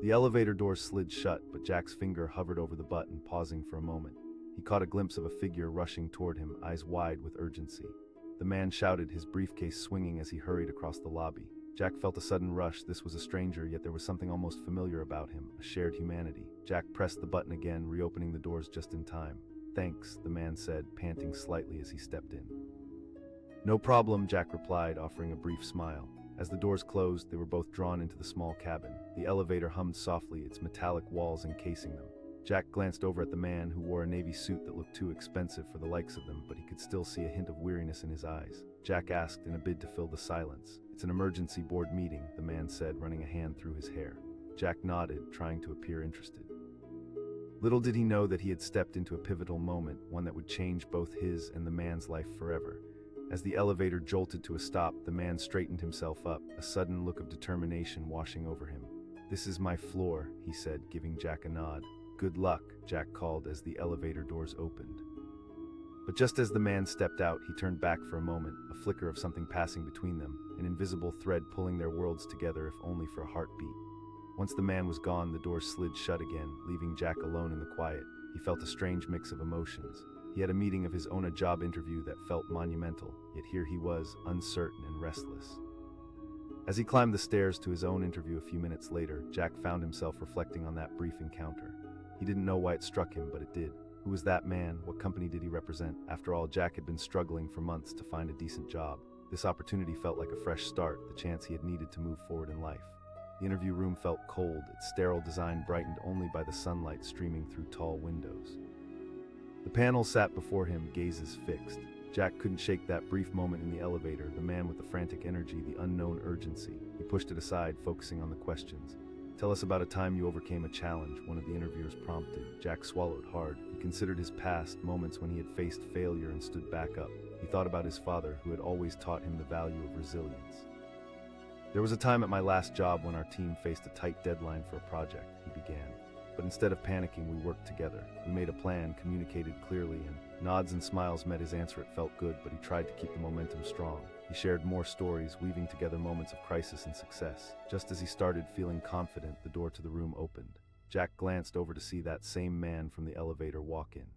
The elevator door slid shut, but Jack's finger hovered over the button, pausing for a moment. He caught a glimpse of a figure rushing toward him, eyes wide with urgency. The man shouted, his briefcase swinging as he hurried across the lobby. Jack felt a sudden rush. This was a stranger, yet there was something almost familiar about him, a shared humanity. Jack pressed the button again, reopening the doors just in time. "Thanks," the man said, panting slightly as he stepped in. "No problem," Jack replied, offering a brief smile. As the doors closed, they were both drawn into the small cabin. The elevator hummed softly, its metallic walls encasing them. Jack glanced over at the man, who wore a navy suit that looked too expensive for the likes of them, but he could still see a hint of weariness in his eyes. Jack asked in a bid to fill the silence. "It's an emergency board meeting," the man said, running a hand through his hair. Jack nodded, trying to appear interested. Little did he know that he had stepped into a pivotal moment, one that would change both his and the man's life forever. As the elevator jolted to a stop, the man straightened himself up, a sudden look of determination washing over him. "This is my floor," he said, giving Jack a nod. "Good luck," Jack called as the elevator doors opened. But just as the man stepped out, he turned back for a moment, a flicker of something passing between them, an invisible thread pulling their worlds together, if only for a heartbeat. Once the man was gone, the door slid shut again, leaving Jack alone in the quiet. He felt a strange mix of emotions. He had a meeting of his own, a job interview that felt monumental, yet here he was, uncertain and restless. As he climbed the stairs to his own interview a few minutes later, Jack found himself reflecting on that brief encounter. He didn't know why it struck him, but it did. Who was that man? What company did he represent? After all, Jack had been struggling for months to find a decent job. This opportunity felt like a fresh start, the chance he had needed to move forward in life. The interview room felt cold, its sterile design brightened only by the sunlight streaming through tall windows. The panel sat before him, gazes fixed. Jack couldn't shake that brief moment in the elevator, the man with the frantic energy, the unknown urgency. He pushed it aside, focusing on the questions. "Tell us about a time you overcame a challenge," one of the interviewers prompted. Jack swallowed hard. He considered his past, moments when he had faced failure and stood back up. He thought about his father, who had always taught him the value of resilience. "There was a time at my last job when our team faced a tight deadline for a project," he began. "But instead of panicking, we worked together. We made a plan, communicated clearly, and nods and smiles met his answer. It felt good, but he tried to keep the momentum strong." He shared more stories, weaving together moments of crisis and success. Just as he started feeling confident, the door to the room opened. Jack glanced over to see that same man from the elevator walk in.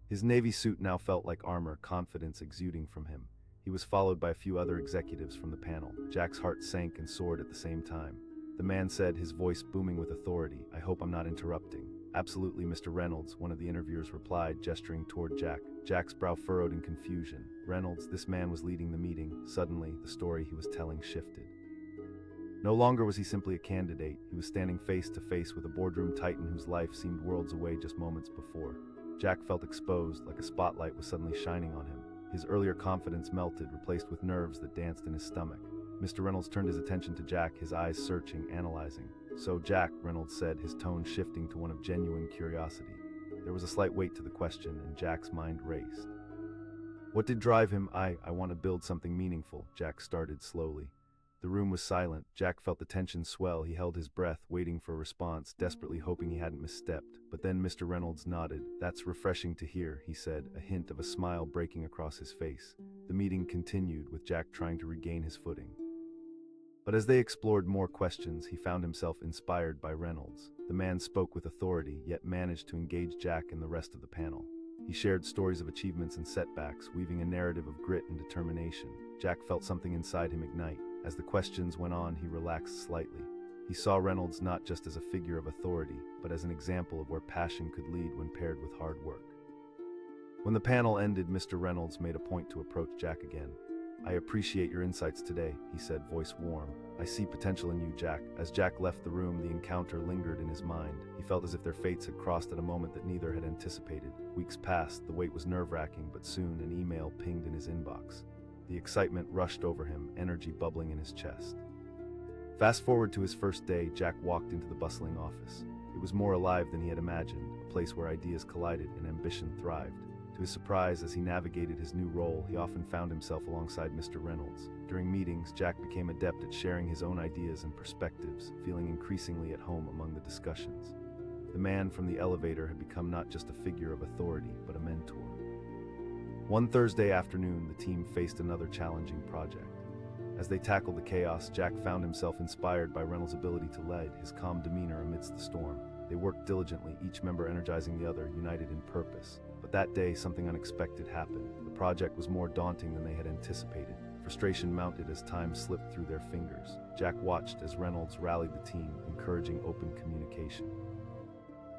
His navy suit now felt like armor, confidence exuding from him. He was followed by a few other executives from the panel. Jack's heart sank and soared at the same time. The man said, his voice booming with authority, "I hope I'm not interrupting." "Absolutely, Mr. Reynolds," one of the interviewers replied, gesturing toward Jack. Jack's brow furrowed in confusion. Reynolds, this man was leading the meeting. Suddenly, the story he was telling shifted. No longer was he simply a candidate. He was standing face to face with a boardroom titan whose life seemed worlds away just moments before. Jack felt exposed, like a spotlight was suddenly shining on him. His earlier confidence melted, replaced with nerves that danced in his stomach. Mr. Reynolds turned his attention to Jack, his eyes searching, analyzing. "So, Jack," Reynolds said, his tone shifting to one of genuine curiosity. There was a slight weight to the question, and Jack's mind raced. "What did drive him?" I want to build something meaningful," Jack started slowly. The room was silent. Jack felt the tension swell. He held his breath, waiting for a response, desperately hoping he hadn't misstepped. But then Mr. Reynolds nodded. "That's refreshing to hear," he said, a hint of a smile breaking across his face. The meeting continued, with Jack trying to regain his footing. But as they explored more questions, he found himself inspired by Reynolds. The man spoke with authority, yet managed to engage Jack and the rest of the panel. He shared stories of achievements and setbacks, weaving a narrative of grit and determination. Jack felt something inside him ignite. As the questions went on, he relaxed slightly. He saw Reynolds not just as a figure of authority, but as an example of where passion could lead when paired with hard work. When the panel ended, Mr. Reynolds made a point to approach Jack again. "I appreciate your insights today," he said, voice warm. "I see potential in you, Jack." As Jack left the room, the encounter lingered in his mind. He felt as if their fates had crossed at a moment that neither had anticipated. Weeks passed, the wait was nerve-wracking, but soon an email pinged in his inbox. The excitement rushed over him, energy bubbling in his chest. Fast forward to his first day, Jack walked into the bustling office. It was more alive than he had imagined, a place where ideas collided and ambition thrived. To his surprise, as he navigated his new role, he often found himself alongside Mr. Reynolds. During meetings, Jack became adept at sharing his own ideas and perspectives, feeling increasingly at home among the discussions. The man from the elevator had become not just a figure of authority, but a mentor. One Thursday afternoon, the team faced another challenging project. As they tackled the chaos, Jack found himself inspired by Reynolds' ability to lead, his calm demeanor amidst the storm. They worked diligently, each member energizing the other, united in purpose. But that day, something unexpected happened. The project was more daunting than they had anticipated. Frustration mounted as time slipped through their fingers. Jack watched as Reynolds rallied the team, encouraging open communication.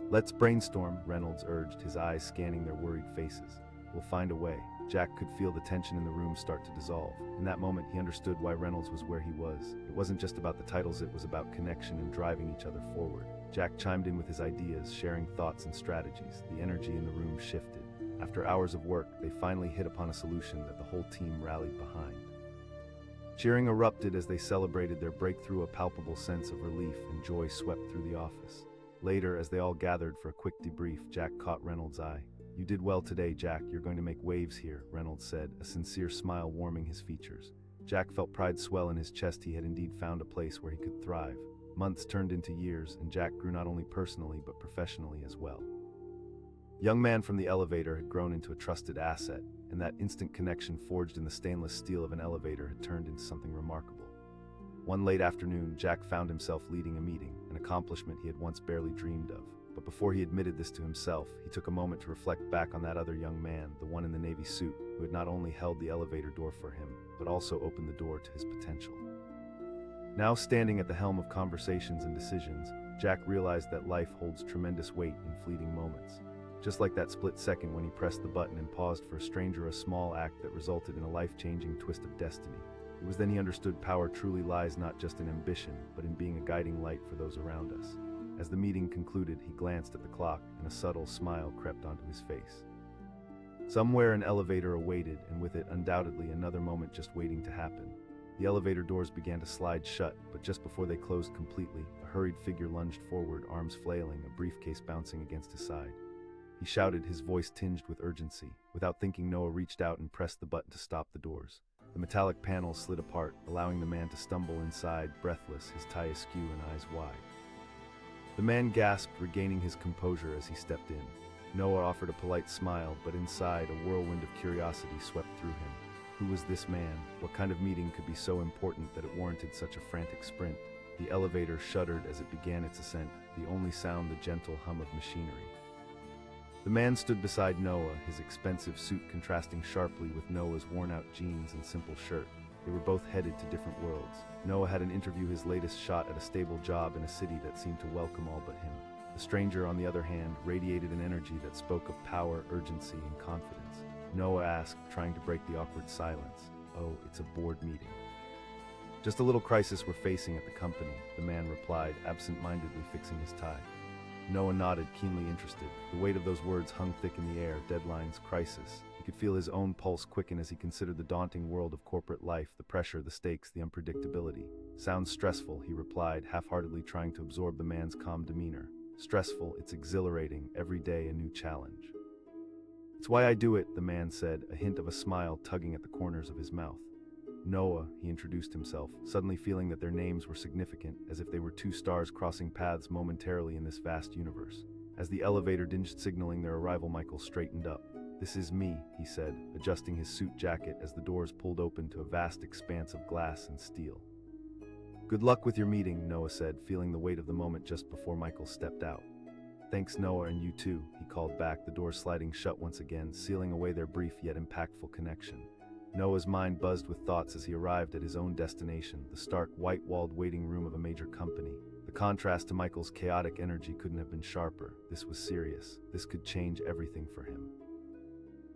"Let's brainstorm," Reynolds urged, his eyes scanning their worried faces. "We'll find a way." Jack could feel the tension in the room start to dissolve. In that moment, he understood why Reynolds was where he was. It wasn't just about the titles, it was about connection and driving each other forward. Jack chimed in with his ideas, sharing thoughts and strategies. The energy in the room shifted. After hours of work, they finally hit upon a solution that the whole team rallied behind. Cheering erupted as they celebrated their breakthrough. A palpable sense of relief and joy swept through the office. Later, as they all gathered for a quick debrief, Jack caught Reynolds' eye. "You did well today, Jack. You're going to make waves here," Reynolds said, a sincere smile warming his features. Jack felt pride swell in his chest. He had indeed found a place where he could thrive. Months turned into years, and Jack grew not only personally but professionally as well. Young man from the elevator had grown into a trusted asset, and that instant connection forged in the stainless steel of an elevator had turned into something remarkable. One late afternoon, Jack found himself leading a meeting, an accomplishment he had once barely dreamed of. But before he admitted this to himself, he took a moment to reflect back on that other young man, the one in the navy suit, who had not only held the elevator door for him, but also opened the door to his potential. Now standing at the helm of conversations and decisions, Jack realized that life holds tremendous weight in fleeting moments. Just like that split second when he pressed the button and paused for a stranger, a small act that resulted in a life-changing twist of destiny. It was then he understood power truly lies not just in ambition, but in being a guiding light for those around us. As the meeting concluded, he glanced at the clock, and a subtle smile crept onto his face. Somewhere an elevator awaited, and with it undoubtedly another moment just waiting to happen. The elevator doors began to slide shut, but just before they closed completely, a hurried figure lunged forward, arms flailing, a briefcase bouncing against his side. He shouted, his voice tinged with urgency. Without thinking, Noah reached out and pressed the button to stop the doors. The metallic panels slid apart, allowing the man to stumble inside, breathless, his tie askew and eyes wide. The man gasped, regaining his composure as he stepped in. Noah offered a polite smile, but inside, a whirlwind of curiosity swept through him. Who was this man? What kind of meeting could be so important that it warranted such a frantic sprint? The elevator shuddered as it began its ascent, the only sound the gentle hum of machinery. The man stood beside Noah, his expensive suit contrasting sharply with Noah's worn-out jeans and simple shirt. They were both headed to different worlds. Noah had an interview, his latest shot at a stable job in a city that seemed to welcome all but him. The stranger, on the other hand, radiated an energy that spoke of power, urgency, and confidence. Noah asked, trying to break the awkward silence, "Oh, it's a board meeting." "Just a little crisis we're facing at the company," the man replied, absent-mindedly fixing his tie. Noah nodded, keenly interested. The weight of those words hung thick in the air. Deadlines, crisis. He could feel his own pulse quicken as he considered the daunting world of corporate life, the pressure, the stakes, the unpredictability. "Sounds stressful," he replied, half-heartedly trying to absorb the man's calm demeanor. "Stressful, it's exhilarating, every day a new challenge." "It's why I do it," the man said, a hint of a smile tugging at the corners of his mouth. "Noah," he introduced himself, suddenly feeling that their names were significant, as if they were two stars crossing paths momentarily in this vast universe. As the elevator dinged, signaling their arrival, Michael straightened up. "This is me," he said, adjusting his suit jacket as the doors pulled open to a vast expanse of glass and steel. "Good luck with your meeting," Noah said, feeling the weight of the moment just before Michael stepped out. "Thanks, Noah, and you too," he called back, the door sliding shut once again, sealing away their brief yet impactful connection. Noah's mind buzzed with thoughts as he arrived at his own destination, the stark, white-walled waiting room of a major company. The contrast to Michael's chaotic energy couldn't have been sharper. This was serious. This could change everything for him.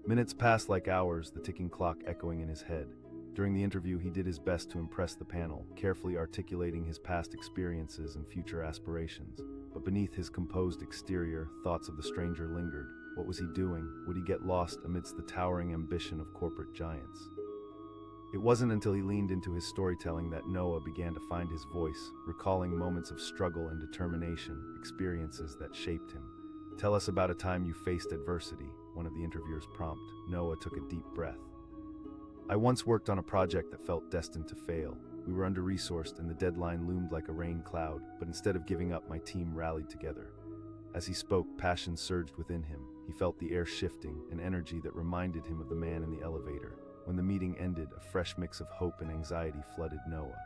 Minutes passed like hours, the ticking clock echoing in his head. During the interview, he did his best to impress the panel, carefully articulating his past experiences and future aspirations. But beneath his composed exterior, thoughts of the stranger lingered. What was he doing? Would he get lost amidst the towering ambition of corporate giants? It wasn't until he leaned into his storytelling that Noah began to find his voice, recalling moments of struggle and determination, experiences that shaped him. "Tell us about a time you faced adversity," one of the interviewers prompted. Noah took a deep breath. "I once worked on a project that felt destined to fail. We were under-resourced and the deadline loomed like a rain cloud, but instead of giving up, my team rallied together." As he spoke, passion surged within him. He felt the air shifting, an energy that reminded him of the man in the elevator. When the meeting ended, a fresh mix of hope and anxiety flooded Noah.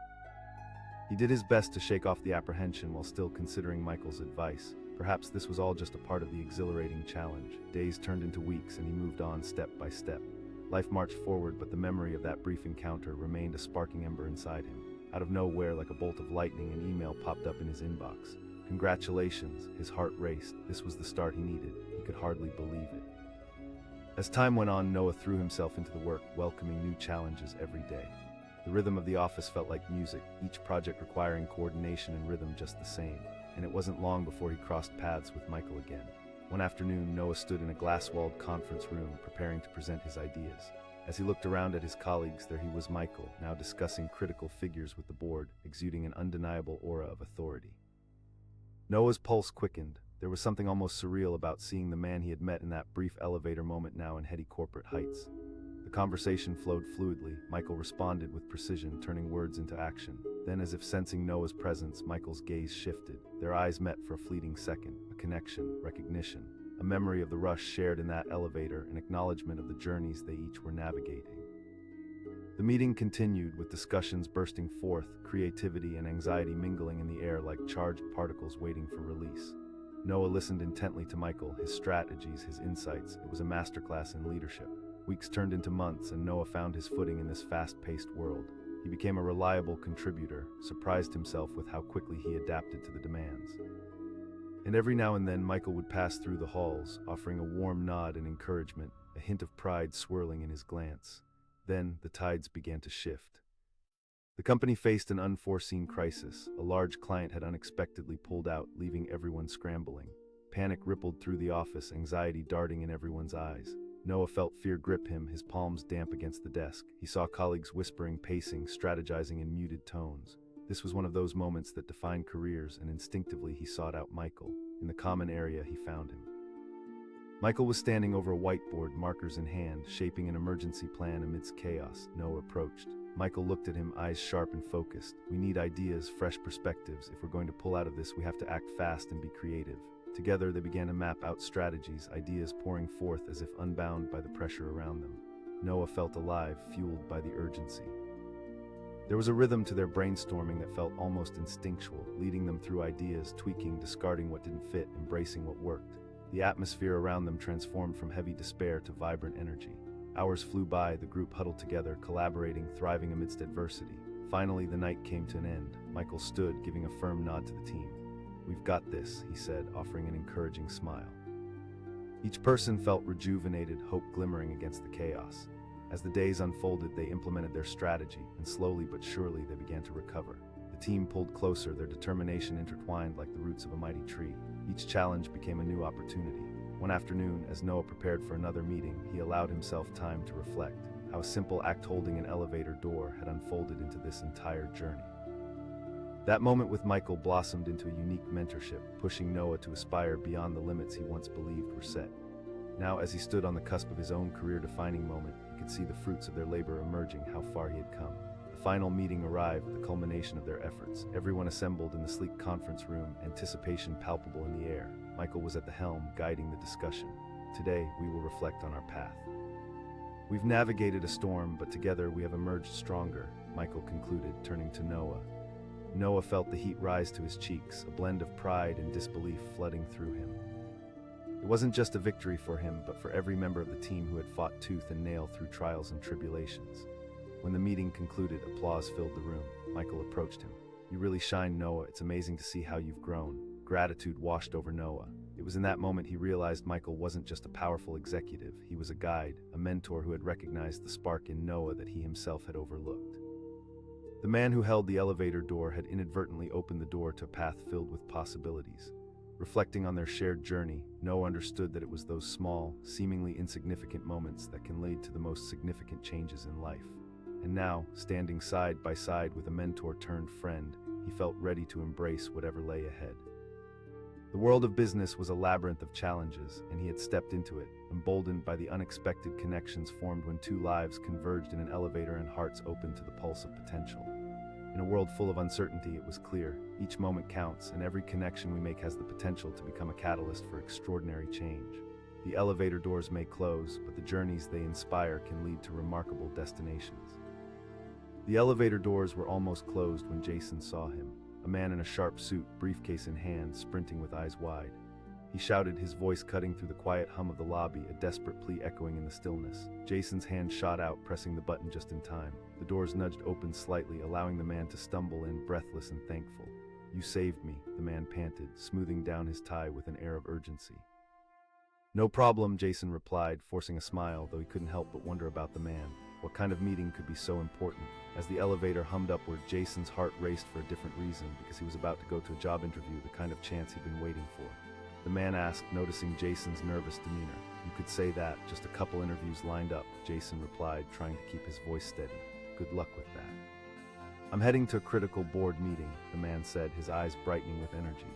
He did his best to shake off the apprehension while still considering Michael's advice. Perhaps this was all just a part of the exhilarating challenge. Days turned into weeks and he moved on step by step. Life marched forward, but the memory of that brief encounter remained a sparking ember inside him. Out of nowhere, like a bolt of lightning, an email popped up in his inbox. Congratulations, his heart raced. This was the start he needed. He could hardly believe it. As time went on, Noah threw himself into the work, welcoming new challenges every day. The rhythm of the office felt like music, each project requiring coordination and rhythm just the same. And it wasn't long before he crossed paths with Michael again. One afternoon, Noah stood in a glass-walled conference room, preparing to present his ideas. As he looked around at his colleagues, there he was, Michael, now discussing critical figures with the board, exuding an undeniable aura of authority. Noah's pulse quickened. There was something almost surreal about seeing the man he had met in that brief elevator moment now in heady corporate heights. The conversation flowed fluidly. Michael responded with precision, turning words into action. Then, as if sensing Noah's presence, Michael's gaze shifted. Their eyes met for a fleeting second. A connection, recognition, a memory of the rush shared in that elevator, an acknowledgement of the journeys they each were navigating. The meeting continued, with discussions bursting forth, creativity and anxiety mingling in the air like charged particles waiting for release. Noah listened intently to Michael, his strategies, his insights. It was a masterclass in leadership. Weeks turned into months, and Noah found his footing in this fast-paced world. He became a reliable contributor, surprised himself with how quickly he adapted to the demands. And every now and then, Michael would pass through the halls, offering a warm nod and encouragement, a hint of pride swirling in his glance. Then, the tides began to shift. The company faced an unforeseen crisis. A large client had unexpectedly pulled out, leaving everyone scrambling. Panic rippled through the office, anxiety darting in everyone's eyes. Noah felt fear grip him, his palms damp against the desk. He saw colleagues whispering, pacing, strategizing in muted tones. This was one of those moments that define careers, and instinctively he sought out Michael. In the common area, he found him. Michael was standing over a whiteboard, markers in hand, shaping an emergency plan amidst chaos. Noah approached. Michael looked at him, eyes sharp and focused. We need ideas, fresh perspectives. If we're going to pull out of this, we have to act fast and be creative. Together, they began to map out strategies, ideas pouring forth as if unbound by the pressure around them. Noah felt alive, fueled by the urgency. There was a rhythm to their brainstorming that felt almost instinctual, leading them through ideas, tweaking, discarding what didn't fit, embracing what worked. The atmosphere around them transformed from heavy despair to vibrant energy. Hours flew by, the group huddled together, collaborating, thriving amidst adversity. Finally, the night came to an end. Michael stood, giving a firm nod to the team. "We've got this," he said, offering an encouraging smile. Each person felt rejuvenated, hope glimmering against the chaos. As the days unfolded, they implemented their strategy, and slowly but surely they began to recover. The team pulled closer, their determination intertwined like the roots of a mighty tree. Each challenge became a new opportunity. One afternoon, as Noah prepared for another meeting, he allowed himself time to reflect. How a simple act holding an elevator door had unfolded into this entire journey. That moment with Michael blossomed into a unique mentorship, pushing Noah to aspire beyond the limits he once believed were set. Now, as he stood on the cusp of his own career-defining moment, he could see the fruits of their labor emerging, how far he had come. The final meeting arrived, the culmination of their efforts. Everyone assembled in the sleek conference room, anticipation palpable in the air. Michael was at the helm, guiding the discussion. Today, we will reflect on our path. We've navigated a storm, but together we have emerged stronger, Michael concluded, turning to Noah. Noah felt the heat rise to his cheeks, a blend of pride and disbelief flooding through him. It wasn't just a victory for him, but for every member of the team who had fought tooth and nail through trials and tribulations. When the meeting concluded, applause filled the room. Michael approached him. "You really shine, Noah. It's amazing to see how you've grown." Gratitude washed over Noah. It was in that moment he realized Michael wasn't just a powerful executive. He was a guide, a mentor who had recognized the spark in Noah that he himself had overlooked. The man who held the elevator door had inadvertently opened the door to a path filled with possibilities. Reflecting on their shared journey, Noah understood that it was those small, seemingly insignificant moments that can lead to the most significant changes in life. And now, standing side by side with a mentor turned friend, he felt ready to embrace whatever lay ahead. The world of business was a labyrinth of challenges, and he had stepped into it, emboldened by the unexpected connections formed when two lives converged in an elevator and hearts opened to the pulse of potential. In a world full of uncertainty, it was clear, each moment counts, and every connection we make has the potential to become a catalyst for extraordinary change. The elevator doors may close, but the journeys they inspire can lead to remarkable destinations. The elevator doors were almost closed when Jason saw him, a man in a sharp suit, briefcase in hand, sprinting with eyes wide. He shouted, his voice cutting through the quiet hum of the lobby, a desperate plea echoing in the stillness. Jason's hand shot out, pressing the button just in time. The doors nudged open slightly, allowing the man to stumble in, breathless and thankful. "You saved me," the man panted, smoothing down his tie with an air of urgency. "No problem," Jason replied, forcing a smile, though he couldn't help but wonder about the man. What kind of meeting could be so important? As the elevator hummed upward, Jason's heart raced for a different reason, because he was about to go to a job interview, the kind of chance he'd been waiting for. The man asked, noticing Jason's nervous demeanor. "You could say that, just a couple interviews lined up," Jason replied, trying to keep his voice steady. "Good luck with that." "I'm heading to a critical board meeting," the man said, his eyes brightening with energy.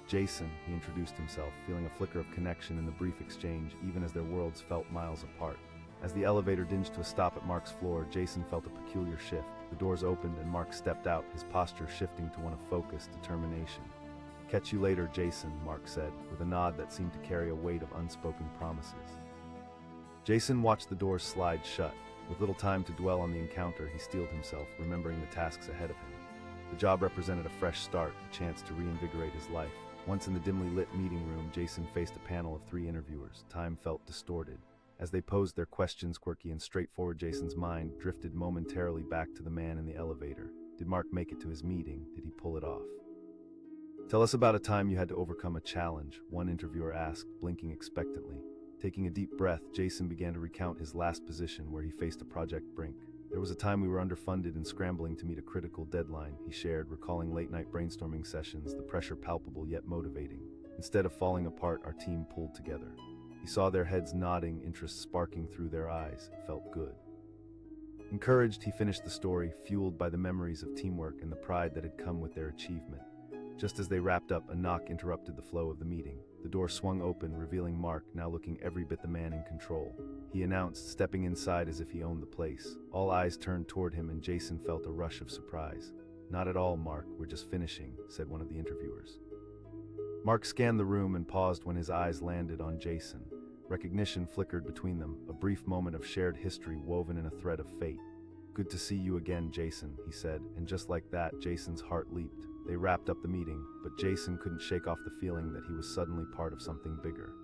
"Jason," he introduced himself, feeling a flicker of connection in the brief exchange, even as their worlds felt miles apart. As the elevator dinged to a stop at Mark's floor, Jason felt a peculiar shift. The doors opened and Mark stepped out, his posture shifting to one of focused determination. "Catch you later, Jason," Mark said, with a nod that seemed to carry a weight of unspoken promises. Jason watched the doors slide shut. With little time to dwell on the encounter, he steeled himself, remembering the tasks ahead of him. The job represented a fresh start, a chance to reinvigorate his life. Once in the dimly lit meeting room, Jason faced a panel of 3 interviewers. Time felt distorted. As they posed their questions, quirky and straightforward, Jason's mind drifted momentarily back to the man in the elevator. Did Mark make it to his meeting? Did he pull it off? "Tell us about a time you had to overcome a challenge," one interviewer asked, blinking expectantly. Taking a deep breath, Jason began to recount his last position, where he faced a project brink. "There was a time we were underfunded and scrambling to meet a critical deadline," he shared, recalling late-night brainstorming sessions, the pressure palpable yet motivating. "Instead of falling apart, our team pulled together." He saw their heads nodding, interest sparking through their eyes. It felt good. Encouraged, he finished the story, fueled by the memories of teamwork and the pride that had come with their achievement. Just as they wrapped up, a knock interrupted the flow of the meeting. The door swung open, revealing Mark, now looking every bit the man in control. He announced, stepping inside as if he owned the place. All eyes turned toward him, and Jason felt a rush of surprise. "Not at all, Mark, we're just finishing," said one of the interviewers. Mark scanned the room and paused when his eyes landed on Jason. Recognition flickered between them, a brief moment of shared history woven in a thread of fate. "Good to see you again, Jason," he said, and just like that, Jason's heart leaped. They wrapped up the meeting, but Jason couldn't shake off the feeling that he was suddenly part of something bigger.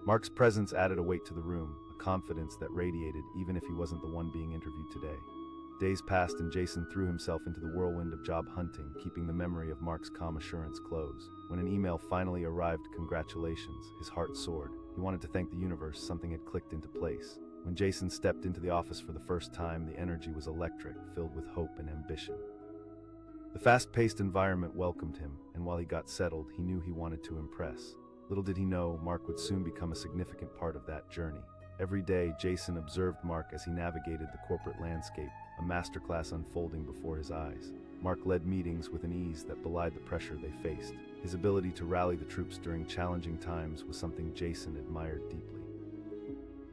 Mark's presence added a weight to the room, a confidence that radiated even if he wasn't the one being interviewed today. Days passed and Jason threw himself into the whirlwind of job hunting, keeping the memory of Mark's calm assurance close. When an email finally arrived, congratulations, his heart soared. He wanted to thank the universe, something had clicked into place. When Jason stepped into the office for the first time, the energy was electric, filled with hope and ambition. The fast-paced environment welcomed him, and while he got settled, he knew he wanted to impress. Little did he know, Mark would soon become a significant part of that journey. Every day, Jason observed Mark as he navigated the corporate landscape, a masterclass unfolding before his eyes. Mark led meetings with an ease that belied the pressure they faced. His ability to rally the troops during challenging times was something Jason admired deeply.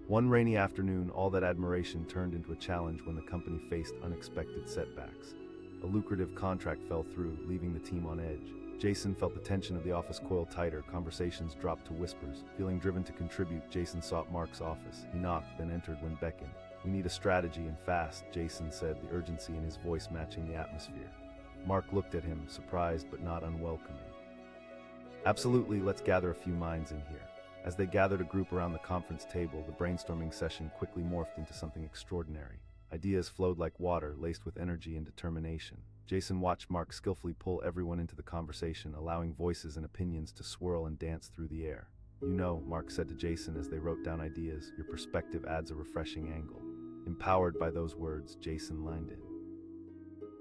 One rainy afternoon, all that admiration turned into a challenge when the company faced unexpected setbacks. A lucrative contract fell through, leaving the team on edge. Jason felt the tension of the office coil tighter, conversations dropped to whispers. Feeling driven to contribute, Jason sought Mark's office. He knocked, then entered when beckoned. "We need a strategy, and fast," Jason said, the urgency in his voice matching the atmosphere. Mark looked at him, surprised but not unwelcoming. "Absolutely, let's gather a few minds in here." As they gathered a group around the conference table, the brainstorming session quickly morphed into something extraordinary. Ideas flowed like water, laced with energy and determination. Jason watched Mark skillfully pull everyone into the conversation, allowing voices and opinions to swirl and dance through the air. "You know," Mark said to Jason as they wrote down ideas, "your perspective adds a refreshing angle." Empowered by those words, Jason lined in.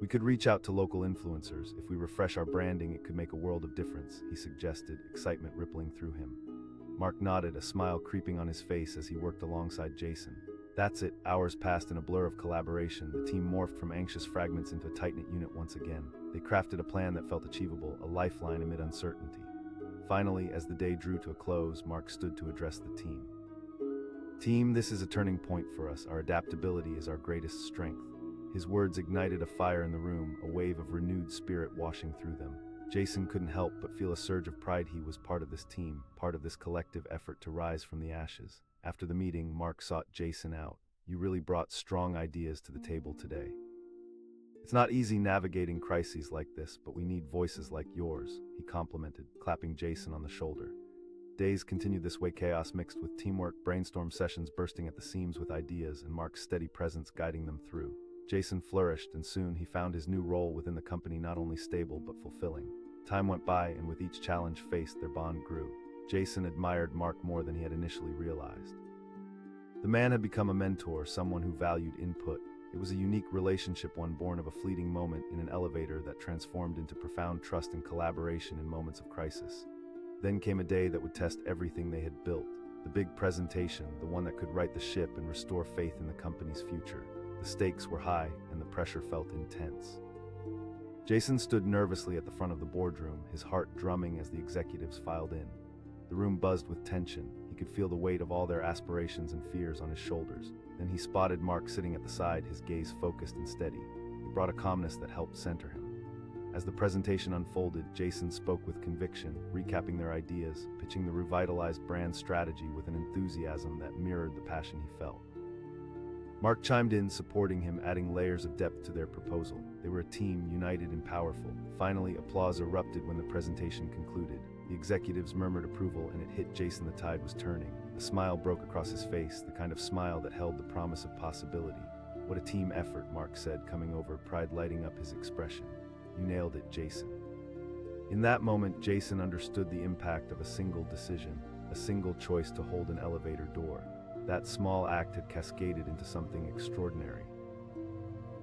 "We could reach out to local influencers. If we refresh our branding, it could make a world of difference," he suggested, excitement rippling through him. Mark nodded, a smile creeping on his face as he worked alongside Jason. That's it. Hours passed in a blur of collaboration. The team morphed from anxious fragments into a tight-knit unit once again. They crafted a plan that felt achievable, a lifeline amid uncertainty. Finally, as the day drew to a close, Mark stood to address the team. "Team, this is a turning point for us. Our adaptability is our greatest strength." His words ignited a fire in the room, a wave of renewed spirit washing through them. Jason couldn't help but feel a surge of pride. He was part of this team, part of this collective effort to rise from the ashes. After the meeting, Mark sought Jason out. You really brought strong ideas to the table today. It's not easy navigating crises like this, but we need voices like yours, he complimented, clapping Jason on the shoulder. Days continued this way, chaos mixed with teamwork, brainstorm sessions bursting at the seams with ideas, and Mark's steady presence guiding them through. Jason flourished, and soon he found his new role within the company not only stable but fulfilling. Time went by, and with each challenge faced, their bond grew. Jason admired Mark more than he had initially realized. The man had become a mentor, someone who valued input. It was a unique relationship, one born of a fleeting moment in an elevator that transformed into profound trust and collaboration in moments of crisis. Then came a day that would test everything they had built. The big presentation, the one that could right the ship and restore faith in the company's future. The stakes were high, and the pressure felt intense. Jason stood nervously at the front of the boardroom, his heart drumming as the executives filed in. The room buzzed with tension. He could feel the weight of all their aspirations and fears on his shoulders. Then he spotted Mark sitting at the side, his gaze focused and steady. It brought a calmness that helped center him. As the presentation unfolded, Jason spoke with conviction, recapping their ideas, pitching the revitalized brand strategy with an enthusiasm that mirrored the passion he felt. Mark chimed in, supporting him, adding layers of depth to their proposal. They were a team, united and powerful. Finally, applause erupted when the presentation concluded. The executives murmured approval, and it hit Jason the tide was turning. A smile broke across his face, the kind of smile that held the promise of possibility. What a team effort, Mark said, coming over, pride lighting up his expression. You nailed it, Jason. In that moment, Jason understood the impact of a single decision, a single choice to hold an elevator door. That small act had cascaded into something extraordinary.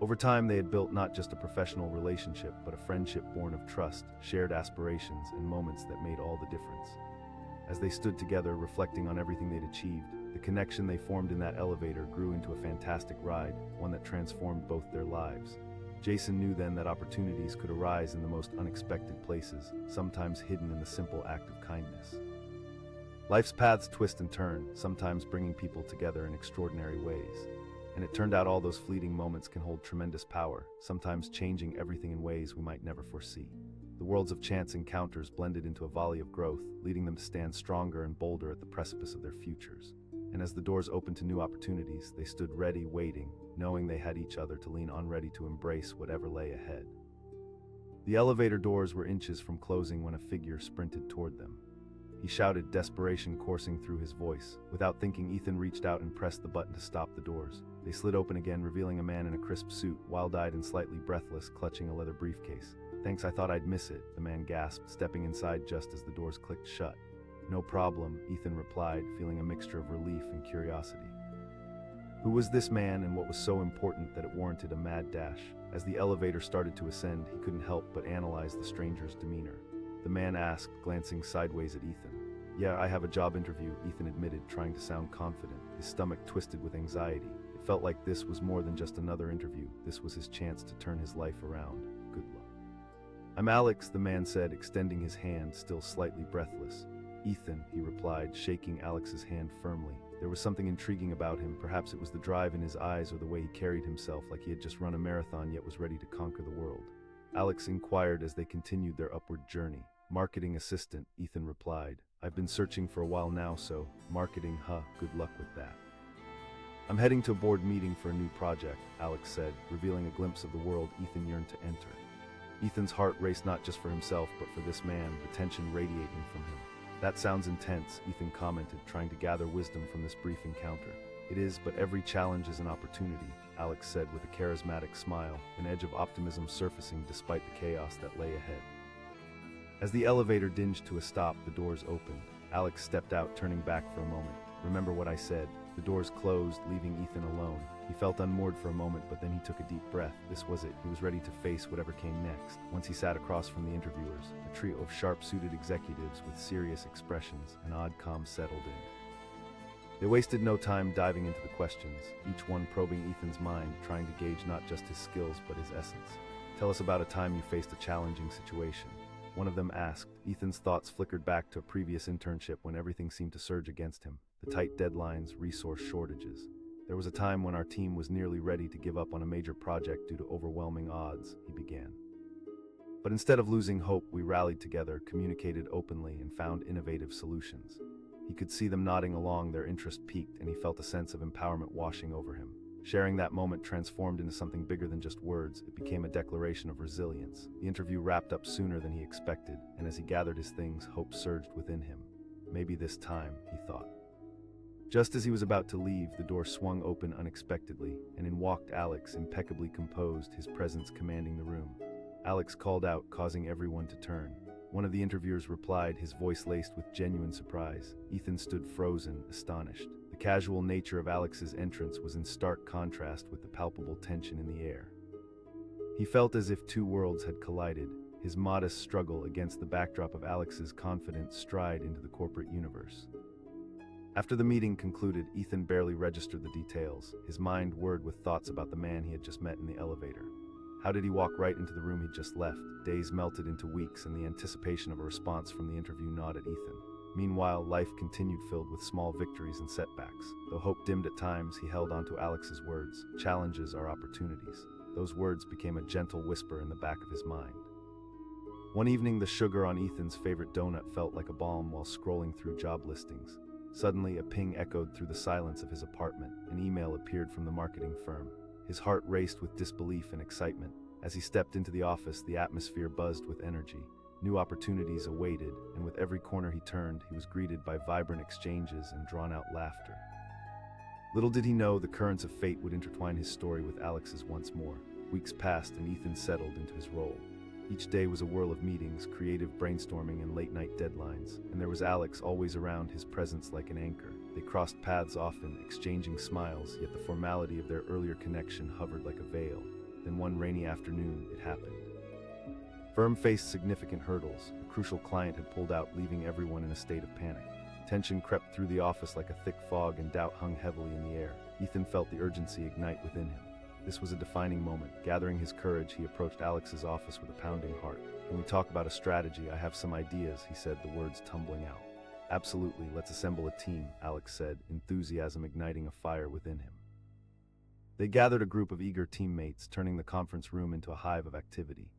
Over time, they had built not just a professional relationship, but a friendship born of trust, shared aspirations, and moments that made all the difference. As they stood together, reflecting on everything they'd achieved, the connection they formed in that elevator grew into a fantastic ride, one that transformed both their lives. Jason knew then that opportunities could arise in the most unexpected places, sometimes hidden in the simple act of kindness. Life's paths twist and turn, sometimes bringing people together in extraordinary ways. And it turned out all those fleeting moments can hold tremendous power, sometimes changing everything in ways we might never foresee. The worlds of chance encounters blended into a volley of growth, leading them to stand stronger and bolder at the precipice of their futures. And as the doors opened to new opportunities, they stood ready, waiting, knowing they had each other to lean on, ready to embrace whatever lay ahead. The elevator doors were inches from closing when a figure sprinted toward them. He shouted, desperation coursing through his voice. Without thinking, Ethan reached out and pressed the button to stop the doors. They slid open again, revealing a man in a crisp suit, wild-eyed and slightly breathless, clutching a leather briefcase. Thanks, I thought I'd miss it, the man gasped, stepping inside just as the doors clicked shut. No problem, Ethan replied, feeling a mixture of relief and curiosity. Who was this man, and what was so important that it warranted a mad dash? As the elevator started to ascend, he couldn't help but analyze the stranger's demeanor. The man asked, glancing sideways at Ethan. Yeah, I have a job interview, Ethan admitted, trying to sound confident, his stomach twisted with anxiety. It felt like this was more than just another interview. This was his chance to turn his life around. Good luck. I'm Alex, the man said, extending his hand, still slightly breathless. Ethan, he replied, shaking Alex's hand firmly. There was something intriguing about him. Perhaps it was the drive in his eyes or the way he carried himself, like he had just run a marathon yet was ready to conquer the world. Alex inquired as they continued their upward journey. Marketing assistant, Ethan replied. I've been searching for a while now, so marketing, good luck with that. I'm heading to a board meeting for a new project, Alex said, revealing a glimpse of the world Ethan yearned to enter. Ethan's heart raced not just for himself, but for this man, the tension radiating from him. That sounds intense, Ethan commented, trying to gather wisdom from this brief encounter. It is, but every challenge is an opportunity, Alex said with a charismatic smile, an edge of optimism surfacing despite the chaos that lay ahead. As the elevator dinged to a stop, the doors opened. Alex stepped out, turning back for a moment. Remember what I said? The doors closed, leaving Ethan alone. He felt unmoored for a moment, but then he took a deep breath. This was it. He was ready to face whatever came next. Once he sat across from the interviewers, a trio of sharp-suited executives with serious expressions, an odd calm settled in. They wasted no time diving into the questions, each one probing Ethan's mind, trying to gauge not just his skills, but his essence. Tell us about a time you faced a challenging situation. One of them asked. Ethan's thoughts flickered back to a previous internship when everything seemed to surge against him. The tight deadlines, resource shortages. There was a time when our team was nearly ready to give up on a major project due to overwhelming odds, he began. But instead of losing hope, we rallied together, communicated openly, and found innovative solutions. He could see them nodding along, their interest piqued, and he felt a sense of empowerment washing over him. Sharing that moment transformed into something bigger than just words. It became a declaration of resilience. The interview wrapped up sooner than he expected, and as he gathered his things, hope surged within him. Maybe this time, he thought. Just as he was about to leave, the door swung open unexpectedly, and in walked Alex, impeccably composed, his presence commanding the room. Alex called out, causing everyone to turn. One of the interviewers replied, his voice laced with genuine surprise. Ethan stood frozen, astonished. The casual nature of Alex's entrance was in stark contrast with the palpable tension in the air. He felt as if two worlds had collided, his modest struggle against the backdrop of Alex's confident stride into the corporate universe. After the meeting concluded, Ethan barely registered the details, his mind whirred with thoughts about the man he had just met in the elevator. How did he walk right into the room he'd just left? Days melted into weeks, and the anticipation of a response from the interview gnawed at Ethan. Meanwhile, life continued, filled with small victories and setbacks. Though hope dimmed at times, he held on to Alex's words. Challenges are opportunities. Those words became a gentle whisper in the back of his mind. One evening, the sugar on Ethan's favorite donut felt like a balm while scrolling through job listings. Suddenly, a ping echoed through the silence of his apartment. An email appeared from the marketing firm. His heart raced with disbelief and excitement. As he stepped into the office, the atmosphere buzzed with energy. New opportunities awaited, and with every corner he turned, he was greeted by vibrant exchanges and drawn-out laughter. Little did he know the currents of fate would intertwine his story with Alex's once more. Weeks passed, and Ethan settled into his role. Each day was a whirl of meetings, creative brainstorming, and late-night deadlines, and there was Alex always around, his presence like an anchor. They crossed paths often, exchanging smiles, yet the formality of their earlier connection hovered like a veil. Then one rainy afternoon, it happened. Firm faced significant hurdles. A crucial client had pulled out, leaving everyone in a state of panic. Tension crept through the office like a thick fog, and doubt hung heavily in the air. Ethan felt the urgency ignite within him. This was a defining moment. Gathering his courage, he approached Alex's office with a pounding heart. "Can we talk about a strategy? I have some ideas," he said, the words tumbling out. "Absolutely, let's assemble a team," Alex said, enthusiasm igniting a fire within him. They gathered a group of eager teammates, turning the conference room into a hive of activity.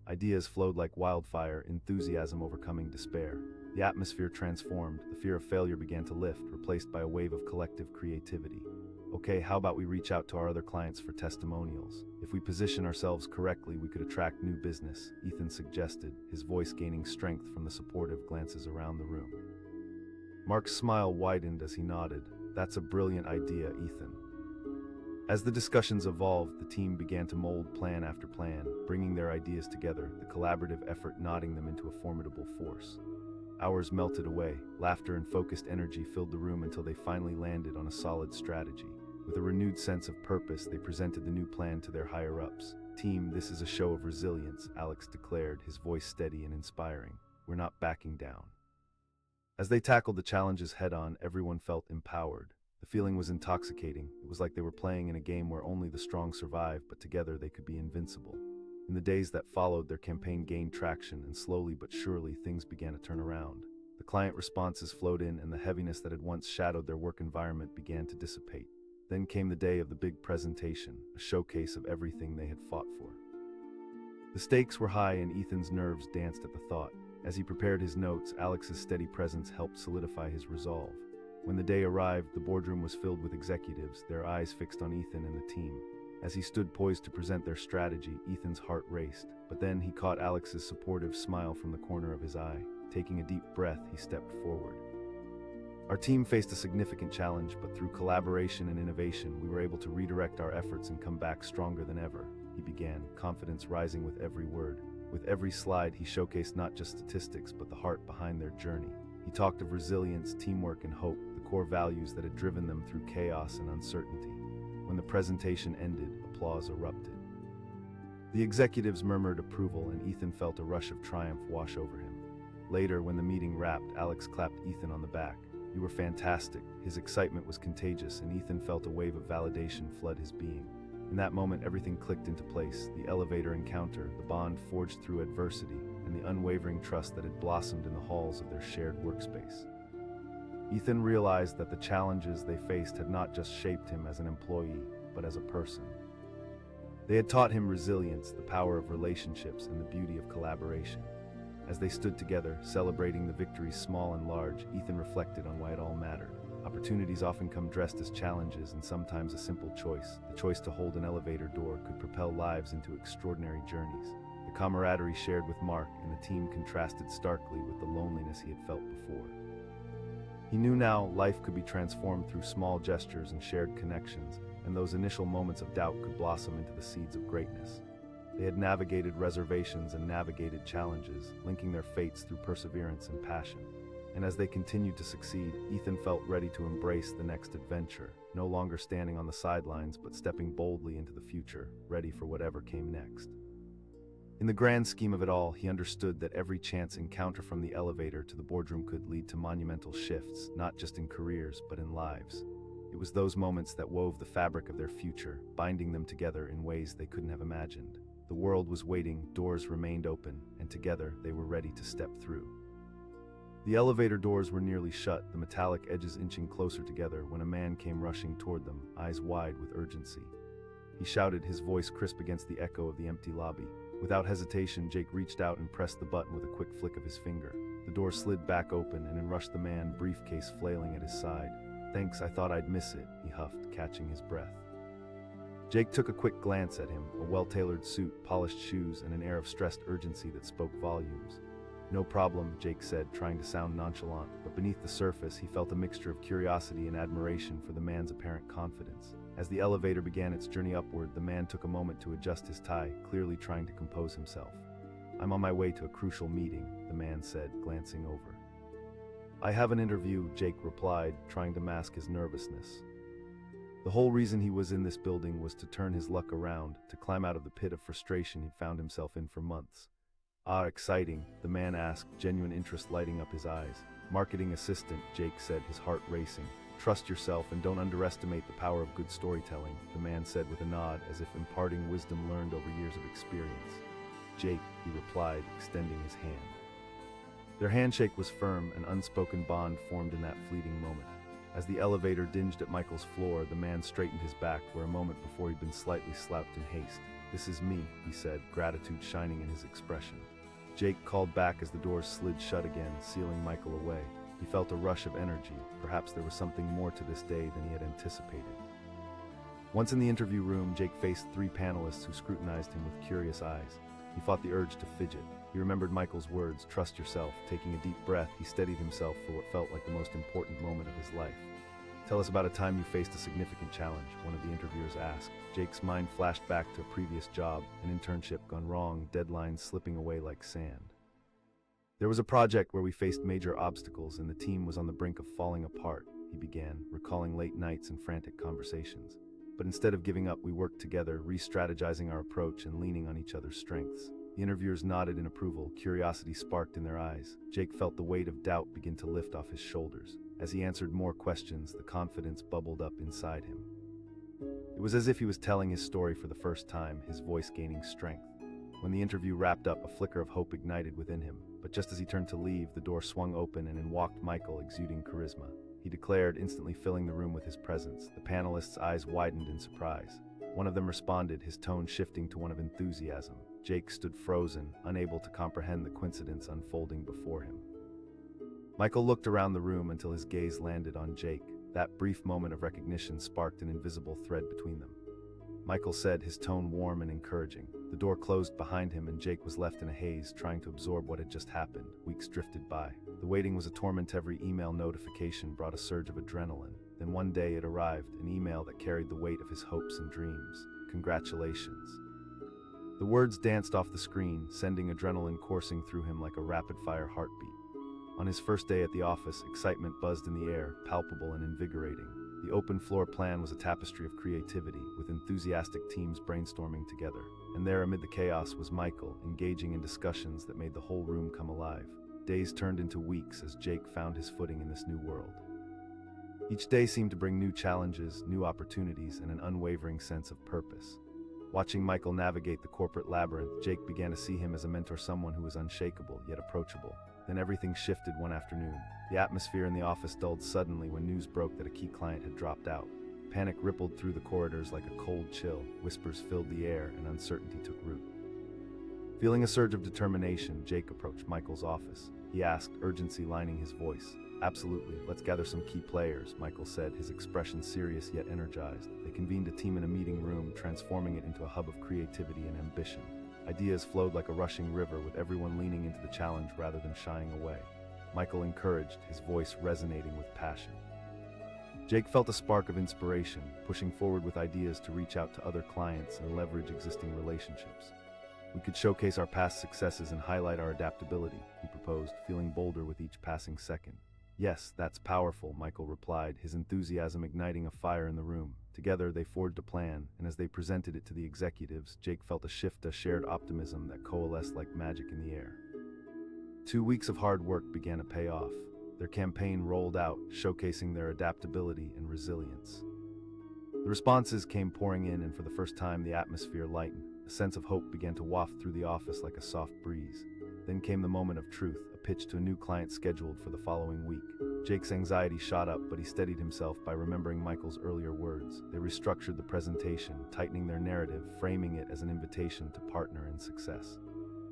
Ideas flowed like wildfire, enthusiasm overcoming despair. The atmosphere transformed, the fear of failure began to lift, replaced by a wave of collective creativity. "Okay, how about we reach out to our other clients for testimonials? If we position ourselves correctly, we could attract new business," Ethan suggested, his voice gaining strength from the supportive glances around the room. Mark's smile widened as he nodded. "That's a brilliant idea, Ethan." As the discussions evolved, the team began to mold plan after plan, bringing their ideas together, the collaborative effort knotting them into a formidable force. Hours melted away, laughter and focused energy filled the room until they finally landed on a solid strategy. With a renewed sense of purpose, they presented the new plan to their higher-ups. "Team, this is a show of resilience," Alex declared, his voice steady and inspiring. "We're not backing down." As they tackled the challenges head-on, everyone felt empowered. The feeling was intoxicating. It was like they were playing in a game where only the strong survive, but together they could be invincible. In the days that followed, their campaign gained traction, and slowly but surely things began to turn around. The client responses flowed in, and the heaviness that had once shadowed their work environment began to dissipate. Then came the day of the big presentation, a showcase of everything they had fought for. The stakes were high, and Ethan's nerves danced at the thought. As he prepared his notes, Alex's steady presence helped solidify his resolve. When the day arrived, the boardroom was filled with executives, their eyes fixed on Ethan and the team. As he stood poised to present their strategy, Ethan's heart raced. But then he caught Alex's supportive smile from the corner of his eye. Taking a deep breath, he stepped forward. "Our team faced a significant challenge, but through collaboration and innovation, we were able to redirect our efforts and come back stronger than ever," he began, confidence rising with every word. With every slide, he showcased not just statistics, but the heart behind their journey. He talked of resilience, teamwork, and hope, the core values that had driven them through chaos and uncertainty. When the presentation ended, applause erupted. The executives murmured approval, and Ethan felt a rush of triumph wash over him. Later, when the meeting wrapped, Alex clapped Ethan on the back. "You were fantastic." His excitement was contagious, and Ethan felt a wave of validation flood his being. In that moment, everything clicked into place: the elevator encounter, the bond forged through adversity, and the unwavering trust that had blossomed in the halls of their shared workspace. Ethan realized that the challenges they faced had not just shaped him as an employee, but as a person. They had taught him resilience, the power of relationships, and the beauty of collaboration. As they stood together, celebrating the victories small and large, Ethan reflected on why it all mattered. Opportunities often come dressed as challenges, and sometimes a simple choice, the choice to hold an elevator door, could propel lives into extraordinary journeys. The camaraderie shared with Mark and the team contrasted starkly with the loneliness he had felt before. He knew now life could be transformed through small gestures and shared connections, and those initial moments of doubt could blossom into the seeds of greatness. They had navigated reservations and navigated challenges, linking their fates through perseverance and passion. And as they continued to succeed, Ethan felt ready to embrace the next adventure, no longer standing on the sidelines but stepping boldly into the future, ready for whatever came next. In the grand scheme of it all, he understood that every chance encounter from the elevator to the boardroom could lead to monumental shifts, not just in careers but in lives. It was those moments that wove the fabric of their future, binding them together in ways they couldn't have imagined. The world was waiting, doors remained open, and together they were ready to step through. The elevator doors were nearly shut, the metallic edges inching closer together, when a man came rushing toward them, eyes wide with urgency. He shouted, his voice crisp against the echo of the empty lobby. Without hesitation, Jake reached out and pressed the button with a quick flick of his finger. The door slid back open, and in rushed the man, briefcase flailing at his side. "Thanks, I thought I'd miss it," he huffed, catching his breath. Jake took a quick glance at him, a well-tailored suit, polished shoes, and an air of stressed urgency that spoke volumes. "No problem," Jake said, trying to sound nonchalant, but beneath the surface he felt a mixture of curiosity and admiration for the man's apparent confidence. As the elevator began its journey upward, the man took a moment to adjust his tie, clearly trying to compose himself. "I'm on my way to a crucial meeting," the man said, glancing over. "I have an interview," Jake replied, trying to mask his nervousness. The whole reason he was in this building was to turn his luck around, to climb out of the pit of frustration he'd found himself in for months. "Ah, exciting?" the man asked, genuine interest lighting up his eyes. "Marketing assistant," Jake said, his heart racing. "Trust yourself and don't underestimate the power of good storytelling," the man said with a nod, as if imparting wisdom learned over years of experience. "Jake," he replied, extending his hand. Their handshake was firm, an unspoken bond formed in that fleeting moment. As the elevator dinged at Michael's floor, the man straightened his back, where a moment before he'd been slightly slouched in haste. "This is me," he said, gratitude shining in his expression. Jake called back as the doors slid shut again, sealing Michael away. He felt a rush of energy. Perhaps there was something more to this day than he had anticipated. Once in the interview room, Jake faced 3 panelists who scrutinized him with curious eyes. He fought the urge to fidget. He remembered Michael's words, "Trust yourself." Taking a deep breath, he steadied himself for what felt like the most important moment of his life. "Tell us about a time you faced a significant challenge," one of the interviewers asked. Jake's mind flashed back to a previous job, an internship gone wrong, deadlines slipping away like sand. "There was a project where we faced major obstacles and the team was on the brink of falling apart," he began, recalling late nights and frantic conversations. "But instead of giving up, we worked together, re-strategizing our approach and leaning on each other's strengths." The interviewers nodded in approval, curiosity sparked in their eyes. Jake felt the weight of doubt begin to lift off his shoulders. As he answered more questions, the confidence bubbled up inside him. It was as if he was telling his story for the first time, his voice gaining strength. When the interview wrapped up, a flicker of hope ignited within him. But just as he turned to leave, the door swung open and in walked Michael, exuding charisma. He declared, instantly filling the room with his presence. The panelists' eyes widened in surprise. One of them responded, his tone shifting to one of enthusiasm. Jake stood frozen, unable to comprehend the coincidence unfolding before him. Michael looked around the room until his gaze landed on Jake. That brief moment of recognition sparked an invisible thread between them. Michael said, his tone warm and encouraging. The door closed behind him and Jake was left in a haze, trying to absorb what had just happened. Weeks drifted by. The waiting was a torment. Every email notification brought a surge of adrenaline. Then one day it arrived, an email that carried the weight of his hopes and dreams. "Congratulations." The words danced off the screen, sending adrenaline coursing through him like a rapid-fire heartbeat. On his first day at the office, excitement buzzed in the air, palpable and invigorating. The open floor plan was a tapestry of creativity, with enthusiastic teams brainstorming together. And there, amid the chaos, was Michael, engaging in discussions that made the whole room come alive. Days turned into weeks as Jake found his footing in this new world. Each day seemed to bring new challenges, new opportunities, and an unwavering sense of purpose. Watching Michael navigate the corporate labyrinth, Jake began to see him as a mentor, someone who was unshakable, yet approachable. Then everything shifted one afternoon. The atmosphere in the office dulled suddenly when news broke that a key client had dropped out. Panic rippled through the corridors like a cold chill, whispers filled the air, and uncertainty took root. Feeling a surge of determination, Jake approached Michael's office. He asked, urgency lining his voice. Absolutely, let's gather some key players, Michael said, his expression serious yet energized. They convened a team in a meeting room, transforming it into a hub of creativity and ambition. Ideas flowed like a rushing river, with everyone leaning into the challenge rather than shying away. Michael encouraged, his voice resonating with passion. Jake felt a spark of inspiration, pushing forward with ideas to reach out to other clients and leverage existing relationships. We could showcase our past successes and highlight our adaptability, he proposed, feeling bolder with each passing second. Yes, that's powerful, Michael replied, his enthusiasm igniting a fire in the room. Together, they forged a plan, and as they presented it to the executives, Jake felt a shared optimism that coalesced like magic in the air. 2 weeks of hard work began to pay off. Their campaign rolled out, showcasing their adaptability and resilience. The responses came pouring in, and for the first time, the atmosphere lightened. A sense of hope began to waft through the office like a soft breeze. Then came the moment of truth, a pitch to a new client scheduled for the following week. Jake's anxiety shot up, but he steadied himself by remembering Michael's earlier words. They restructured the presentation, tightening their narrative, framing it as an invitation to partner in success.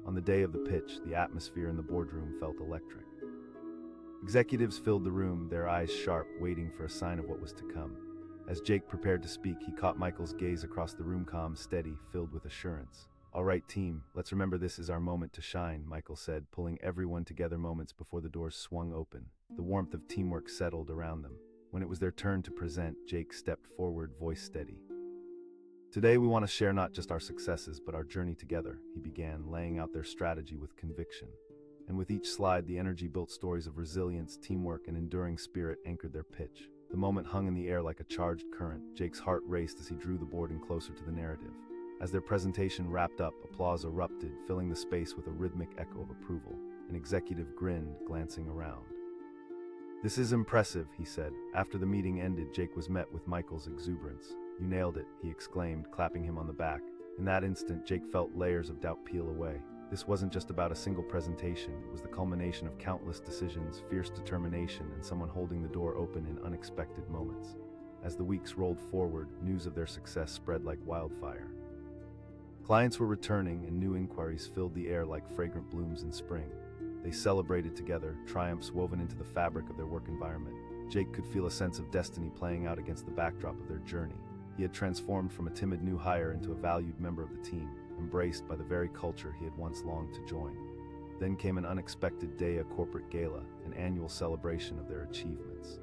On the day of the pitch, the atmosphere in the boardroom felt electric. Executives filled the room, their eyes sharp, waiting for a sign of what was to come. As Jake prepared to speak, he caught Michael's gaze across the room, calm, steady, filled with assurance. All right, team, let's remember this is our moment to shine, Michael said, pulling everyone together moments before the doors swung open. The warmth of teamwork settled around them. When it was their turn to present, Jake stepped forward, voice steady. Today we want to share not just our successes, but our journey together, he began, laying out their strategy with conviction. And with each slide, the energy-built stories of resilience, teamwork, and enduring spirit anchored their pitch. The moment hung in the air like a charged current. Jake's heart raced as he drew the board in closer to the narrative. As their presentation wrapped up, applause erupted, filling the space with a rhythmic echo of approval. An executive grinned, glancing around. This is impressive, he said. After the meeting ended, Jake was met with Michael's exuberance. You nailed it, he exclaimed, clapping him on the back. In that instant, Jake felt layers of doubt peel away. This wasn't just about a single presentation, it was the culmination of countless decisions, fierce determination, and someone holding the door open in unexpected moments. As the weeks rolled forward, news of their success spread like wildfire. Clients were returning, and new inquiries filled the air like fragrant blooms in spring. They celebrated together, triumphs woven into the fabric of their work environment. Jake could feel a sense of destiny playing out against the backdrop of their journey. He had transformed from a timid new hire into a valued member of the team, embraced by the very culture he had once longed to join. Then came an unexpected day, a corporate gala, an annual celebration of their achievements.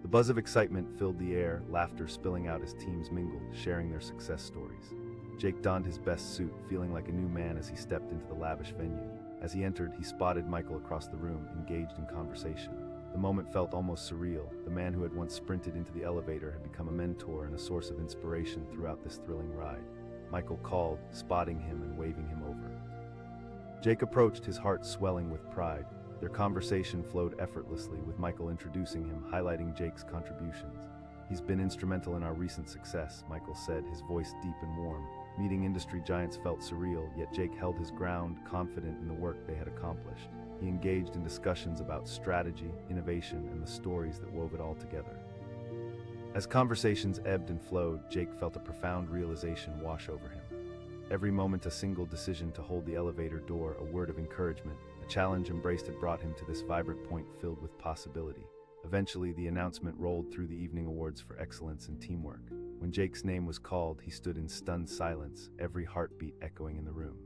The buzz of excitement filled the air, laughter spilling out as teams mingled, sharing their success stories. Jake donned his best suit, feeling like a new man as he stepped into the lavish venue. As he entered, he spotted Michael across the room, engaged in conversation. The moment felt almost surreal. The man who had once sprinted into the elevator had become a mentor and a source of inspiration throughout this thrilling ride. Michael called, spotting him and waving him over. Jake approached, his heart swelling with pride. Their conversation flowed effortlessly, with Michael introducing him, highlighting Jake's contributions. He's been instrumental in our recent success, Michael said, his voice deep and warm. Meeting industry giants felt surreal, yet Jake held his ground, confident in the work they had accomplished. He engaged in discussions about strategy, innovation, and the stories that wove it all together. As conversations ebbed and flowed, Jake felt a profound realization wash over him. Every moment a single decision to hold the elevator door, a word of encouragement, a challenge embraced had brought him to this vibrant point filled with possibility. Eventually, the announcement rolled through the evening awards for excellence in teamwork. When Jake's name was called, he stood in stunned silence, every heartbeat echoing in the room.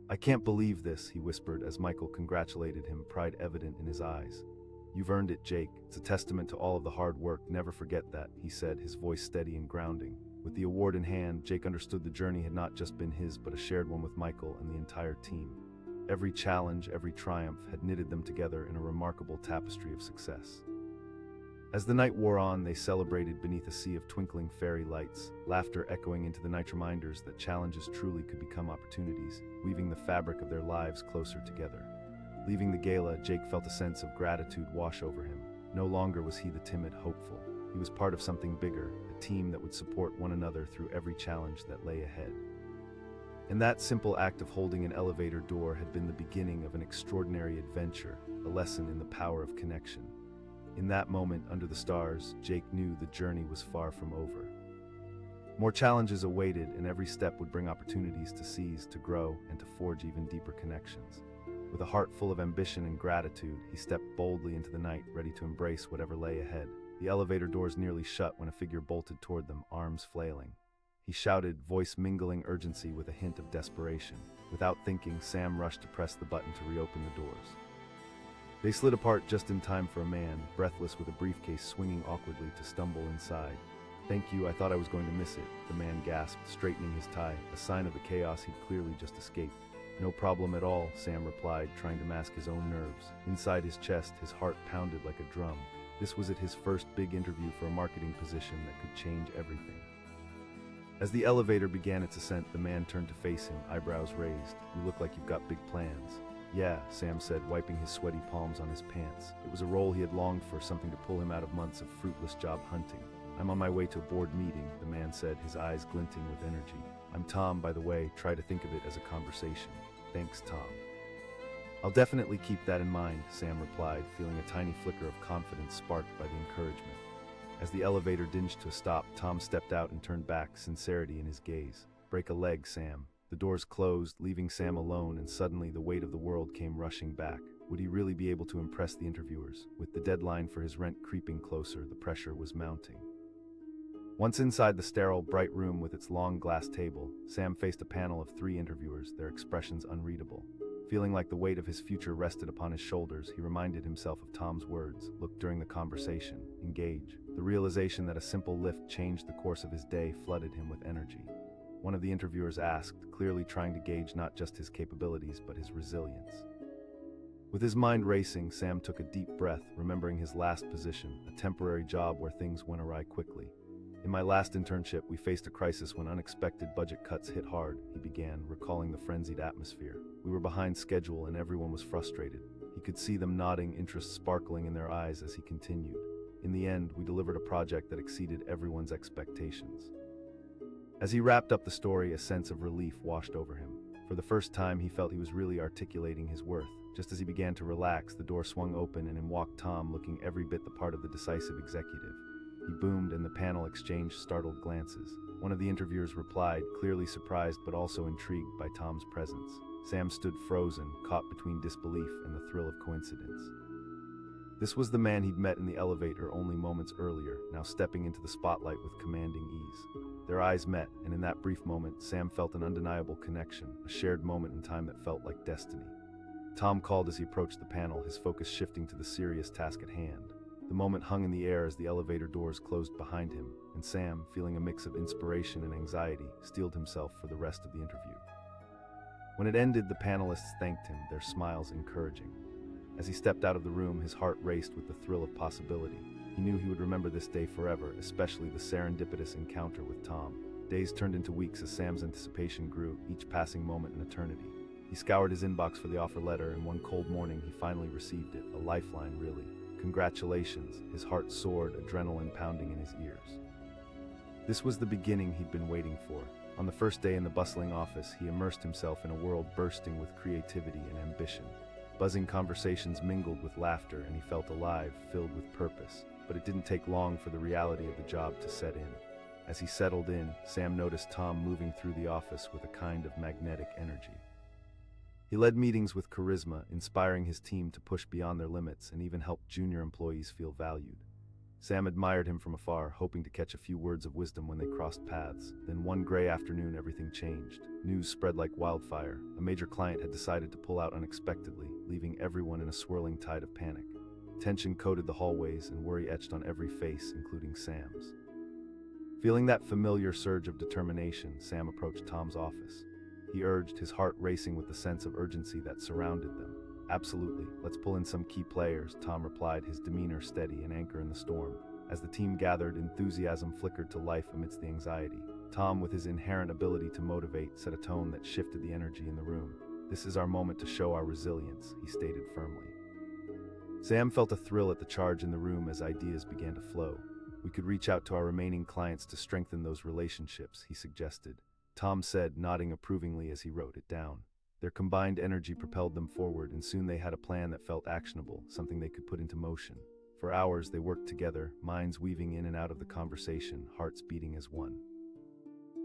I can't believe this, he whispered as Michael congratulated him, pride evident in his eyes. You've earned it, Jake. It's a testament to all of the hard work. Never forget that, he said, his voice steady and grounding. With the award in hand, Jake understood the journey had not just been his, but a shared one with Michael and the entire team. Every challenge, every triumph had knitted them together in a remarkable tapestry of success. As the night wore on, they celebrated beneath a sea of twinkling fairy lights, laughter echoing into the night, reminders that challenges truly could become opportunities, weaving the fabric of their lives closer together. Leaving the gala, Jake felt a sense of gratitude wash over him. No longer was he the timid hopeful. He was part of something bigger, a team that would support one another through every challenge that lay ahead. And that simple act of holding an elevator door had been the beginning of an extraordinary adventure, a lesson in the power of connection. In that moment, under the stars, Jake knew the journey was far from over. More challenges awaited, and every step would bring opportunities to seize, to grow, and to forge even deeper connections. With a heart full of ambition and gratitude, he stepped boldly into the night, ready to embrace whatever lay ahead. The elevator doors nearly shut when a figure bolted toward them, arms flailing. He shouted, voice mingling urgency with a hint of desperation. Without thinking, Sam rushed to press the button to reopen the doors. They slid apart just in time for a man, breathless with a briefcase swinging awkwardly, to stumble inside. "Thank you, I thought I was going to miss it," the man gasped, straightening his tie, a sign of the chaos he'd clearly just escaped. "No problem at all," Sam replied, trying to mask his own nerves. Inside his chest, his heart pounded like a drum. This was his first big interview for a marketing position that could change everything. As the elevator began its ascent, the man turned to face him, eyebrows raised. "You look like you've got big plans." "Yeah," Sam said, wiping his sweaty palms on his pants. It was a role he had longed for, something to pull him out of months of fruitless job hunting. "I'm on my way to a board meeting," the man said, his eyes glinting with energy. "I'm Tom, by the way. Try to think of it as a conversation." "Thanks, Tom." "I'll definitely keep that in mind," Sam replied, feeling a tiny flicker of confidence sparked by the encouragement. As the elevator dinged to a stop, Tom stepped out and turned back, sincerity in his gaze. "Break a leg, Sam." The doors closed, leaving Sam alone, and suddenly the weight of the world came rushing back. Would he really be able to impress the interviewers? With the deadline for his rent creeping closer, the pressure was mounting. Once inside the sterile, bright room with its long glass table, Sam faced a panel of 3 interviewers, their expressions unreadable. Feeling like the weight of his future rested upon his shoulders, he reminded himself of Tom's words, "Look during the conversation, engage." The realization that a simple lift changed the course of his day flooded him with energy. One of the interviewers asked, clearly trying to gauge not just his capabilities but his resilience. With his mind racing, Sam took a deep breath, remembering his last position, a temporary job where things went awry quickly. "In my last internship, we faced a crisis when unexpected budget cuts hit hard," he began, recalling the frenzied atmosphere. "We were behind schedule and everyone was frustrated." He could see them nodding, interest sparkling in their eyes as he continued. "In the end, we delivered a project that exceeded everyone's expectations." As he wrapped up the story, a sense of relief washed over him. For the first time, he felt he was really articulating his worth. Just as he began to relax, the door swung open and in walked Tom, looking every bit the part of the decisive executive. He boomed and the panel exchanged startled glances. One of the interviewers replied, clearly surprised but also intrigued by Tom's presence. Sam stood frozen, caught between disbelief and the thrill of coincidence. This was the man he'd met in the elevator only moments earlier, now stepping into the spotlight with commanding ease. Their eyes met, and in that brief moment, Sam felt an undeniable connection, a shared moment in time that felt like destiny. Tom called as he approached the panel, his focus shifting to the serious task at hand. The moment hung in the air as the elevator doors closed behind him, and Sam, feeling a mix of inspiration and anxiety, steeled himself for the rest of the interview. When it ended, the panelists thanked him, their smiles encouraging. As he stepped out of the room, his heart raced with the thrill of possibility. He knew he would remember this day forever, especially the serendipitous encounter with Tom. Days turned into weeks as Sam's anticipation grew, each passing moment an eternity. He scoured his inbox for the offer letter, and one cold morning he finally received it, a lifeline really. Congratulations. His heart soared, adrenaline pounding in his ears. This was the beginning he'd been waiting for. On the first day in the bustling office, he immersed himself in a world bursting with creativity and ambition. Buzzing conversations mingled with laughter, and he felt alive, filled with purpose. But it didn't take long for the reality of the job to set in. As he settled in, Sam noticed Tom moving through the office with a kind of magnetic energy. He led meetings with charisma, inspiring his team to push beyond their limits and even helped junior employees feel valued. Sam admired him from afar, hoping to catch a few words of wisdom when they crossed paths. Then one gray afternoon, everything changed. News spread like wildfire. A major client had decided to pull out unexpectedly, leaving everyone in a swirling tide of panic. Tension coated the hallways and worry etched on every face, including Sam's. Feeling that familiar surge of determination, Sam approached Tom's office. He urged, his heart racing with the sense of urgency that surrounded them. "Absolutely, let's pull in some key players," Tom replied, his demeanor steady, an anchor in the storm. As the team gathered, enthusiasm flickered to life amidst the anxiety. Tom, with his inherent ability to motivate, set a tone that shifted the energy in the room. "This is our moment to show our resilience," he stated firmly. Sam felt a thrill at the charge in the room as ideas began to flow. "We could reach out to our remaining clients to strengthen those relationships," he suggested. Tom said, nodding approvingly as he wrote it down. Their combined energy propelled them forward, and soon they had a plan that felt actionable, something they could put into motion. For hours they worked together, minds weaving in and out of the conversation, hearts beating as one.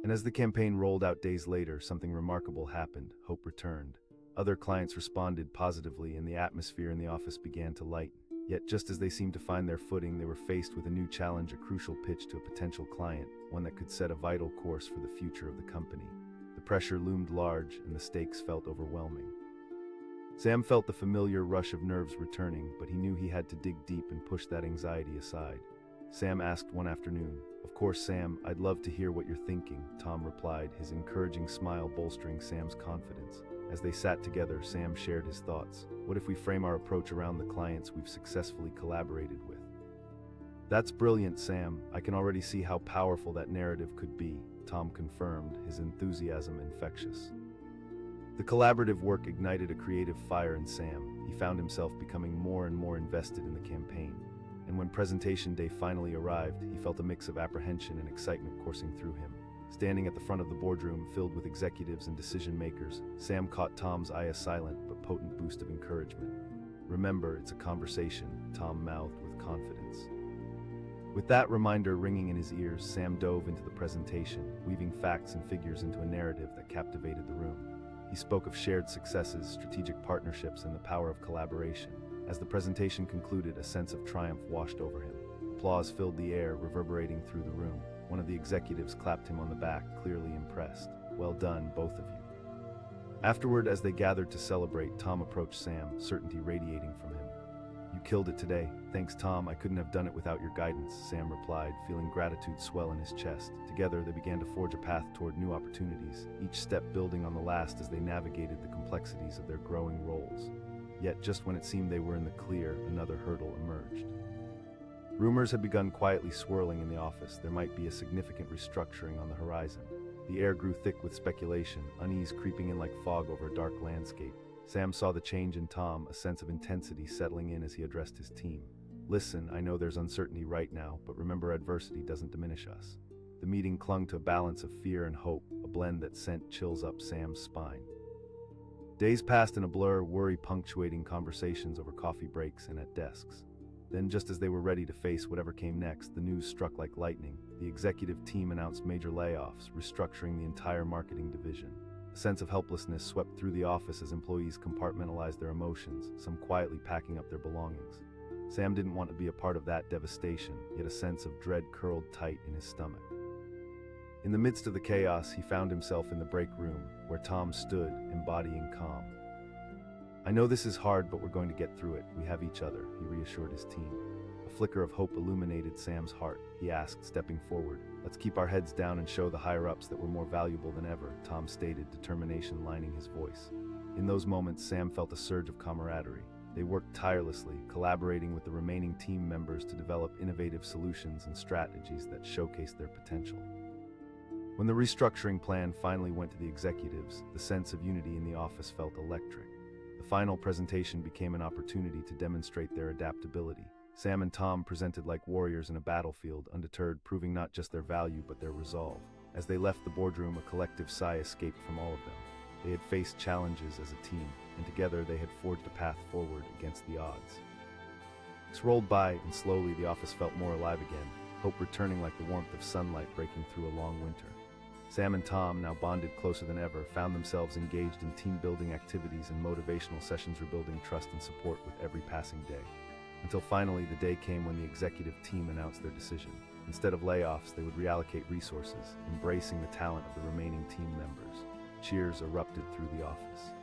And as the campaign rolled out days later, something remarkable happened. Hope returned. Other clients responded positively, and the atmosphere in the office began to lighten. Yet just as they seemed to find their footing, they were faced with a new challenge, a crucial pitch to a potential client, one that could set a vital course for the future of the company. The pressure loomed large, and the stakes felt overwhelming. Sam felt the familiar rush of nerves returning, but he knew he had to dig deep and push that anxiety aside. Sam asked one afternoon, "Of course, Sam, I'd love to hear what you're thinking," Tom replied, his encouraging smile bolstering Sam's confidence. As they sat together, Sam shared his thoughts. "What if we frame our approach around the clients we've successfully collaborated with?" "That's brilliant, Sam. I can already see how powerful that narrative could be," Tom confirmed, his enthusiasm infectious. The collaborative work ignited a creative fire in Sam. He found himself becoming more and more invested in the campaign. And when presentation day finally arrived, he felt a mix of apprehension and excitement coursing through him. Standing at the front of the boardroom, filled with executives and decision-makers, Sam caught Tom's eye, a silent but potent boost of encouragement. "Remember, it's a conversation," Tom mouthed with confidence. With that reminder ringing in his ears, Sam dove into the presentation, weaving facts and figures into a narrative that captivated the room. He spoke of shared successes, strategic partnerships, and the power of collaboration. As the presentation concluded, a sense of triumph washed over him. Applause filled the air, reverberating through the room. One of the executives clapped him on the back, clearly impressed. "Well done, both of you." Afterward, as they gathered to celebrate, Tom approached Sam, certainty radiating from him. "You killed it today. Thanks, Tom. I couldn't have done it without your guidance," Sam replied, feeling gratitude swell in his chest. Together, they began to forge a path toward new opportunities, each step building on the last as they navigated the complexities of their growing roles. Yet, just when it seemed they were in the clear, another hurdle emerged. Rumors had begun quietly swirling in the office. There might be a significant restructuring on the horizon. The air grew thick with speculation, unease creeping in like fog over a dark landscape. Sam saw the change in Tom, a sense of intensity settling in as he addressed his team. "Listen, I know there's uncertainty right now, but remember, adversity doesn't diminish us." The meeting clung to a balance of fear and hope, a blend that sent chills up Sam's spine. Days passed in a blur, worry punctuating conversations over coffee breaks and at desks. Then, just as they were ready to face whatever came next, the news struck like lightning. The executive team announced major layoffs, restructuring the entire marketing division. A sense of helplessness swept through the office as employees compartmentalized their emotions, some quietly packing up their belongings. Sam didn't want to be a part of that devastation, yet a sense of dread curled tight in his stomach. In the midst of the chaos, he found himself in the break room, where Tom stood, embodying calm. "I know this is hard, but we're going to get through it. We have each other," he reassured his team. A flicker of hope illuminated Sam's heart. He asked, stepping forward. "Let's keep our heads down and show the higher-ups that we're more valuable than ever," Tom stated, determination lining his voice. In those moments, Sam felt a surge of camaraderie. They worked tirelessly, collaborating with the remaining team members to develop innovative solutions and strategies that showcased their potential. When the restructuring plan finally went to the executives, the sense of unity in the office felt electric. The final presentation became an opportunity to demonstrate their adaptability. Sam and Tom presented like warriors in a battlefield, undeterred, proving not just their value but their resolve. As they left the boardroom, a collective sigh escaped from all of them. They had faced challenges as a team, and together they had forged a path forward against the odds. Weeks rolled by, and slowly the office felt more alive again, hope returning like the warmth of sunlight breaking through a long winter. Sam and Tom, now bonded closer than ever, found themselves engaged in team-building activities and motivational sessions, rebuilding trust and support with every passing day. Until finally, the day came when the executive team announced their decision. Instead of layoffs, they would reallocate resources, embracing the talent of the remaining team members. Cheers erupted through the office.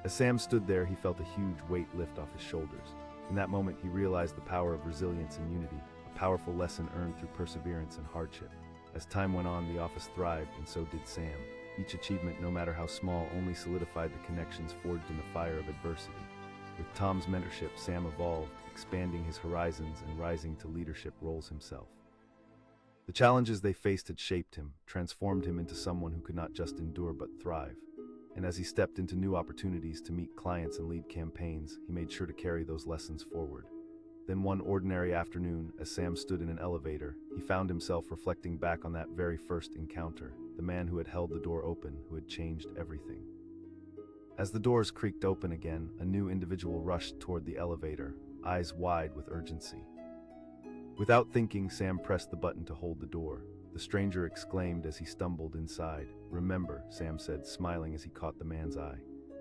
As Sam stood there, he felt a huge weight lift off his shoulders. In that moment, he realized the power of resilience and unity, a powerful lesson earned through perseverance and hardship. As time went on, the office thrived, and so did Sam. Each achievement, no matter how small, only solidified the connections forged in the fire of adversity. With Tom's mentorship, Sam evolved, expanding his horizons and rising to leadership roles himself. The challenges they faced had shaped him, transformed him into someone who could not just endure but thrive. And as he stepped into new opportunities to meet clients and lead campaigns, he made sure to carry those lessons forward. Then one ordinary afternoon, as Sam stood in an elevator, he found himself reflecting back on that very first encounter, the man who had held the door open, who had changed everything. As the doors creaked open again, a new individual rushed toward the elevator, eyes wide with urgency. Without thinking, Sam pressed the button to hold the door. The stranger exclaimed as he stumbled inside. "Remember," Sam said, smiling as he caught the man's eye.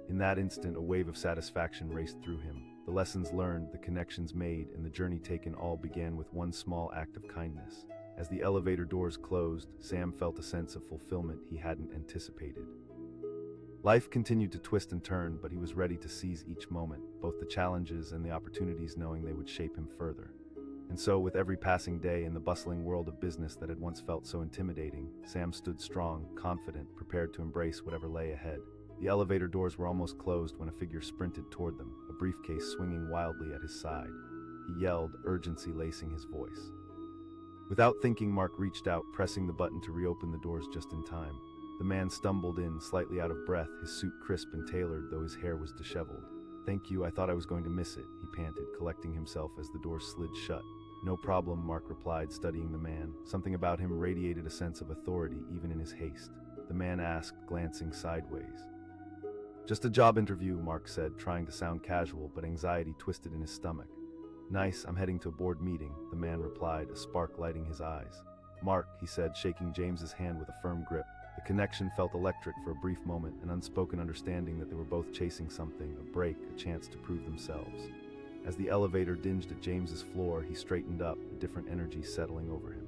In that instant, a wave of satisfaction raced through him. The lessons learned, the connections made, and the journey taken all began with one small act of kindness. As the elevator doors closed, Sam felt a sense of fulfillment he hadn't anticipated. Life continued to twist and turn, but he was ready to seize each moment, both the challenges and the opportunities, knowing they would shape him further. And so, with every passing day in the bustling world of business that had once felt so intimidating, Sam stood strong, confident, prepared to embrace whatever lay ahead. The elevator doors were almost closed when a figure sprinted toward them, a briefcase swinging wildly at his side. He yelled, urgency lacing his voice. Without thinking, Mark reached out, pressing the button to reopen the doors just in time. The man stumbled in, slightly out of breath, his suit crisp and tailored, though his hair was disheveled. "Thank you, I thought I was going to miss it," he panted, collecting himself as the doors slid shut. "No problem," Mark replied, studying the man. Something about him radiated a sense of authority, even in his haste. The man asked, glancing sideways. "Just a job interview," Mark said, trying to sound casual, but anxiety twisted in his stomach. "Nice, I'm heading to a board meeting," the man replied, a spark lighting his eyes. "Mark," he said, shaking James's hand with a firm grip. The connection felt electric for a brief moment, an unspoken understanding that they were both chasing something, a break, a chance to prove themselves. As the elevator dinged at James's floor, he straightened up, a different energy settling over him.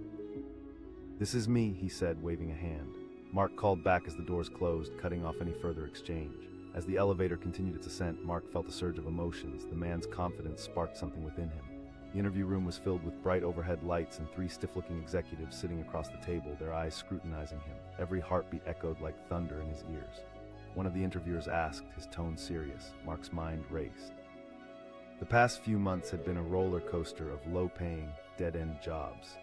"This is me," he said, waving a hand. Mark called back as the doors closed, cutting off any further exchange. As the elevator continued its ascent, Mark felt a surge of emotions. The man's confidence sparked something within him. The interview room was filled with bright overhead lights and three stiff-looking executives sitting across the table, their eyes scrutinizing him. Every heartbeat echoed like thunder in his ears. One of the interviewers asked, his tone serious. Mark's mind raced. The past few months had been a roller coaster of low-paying, dead-end jobs.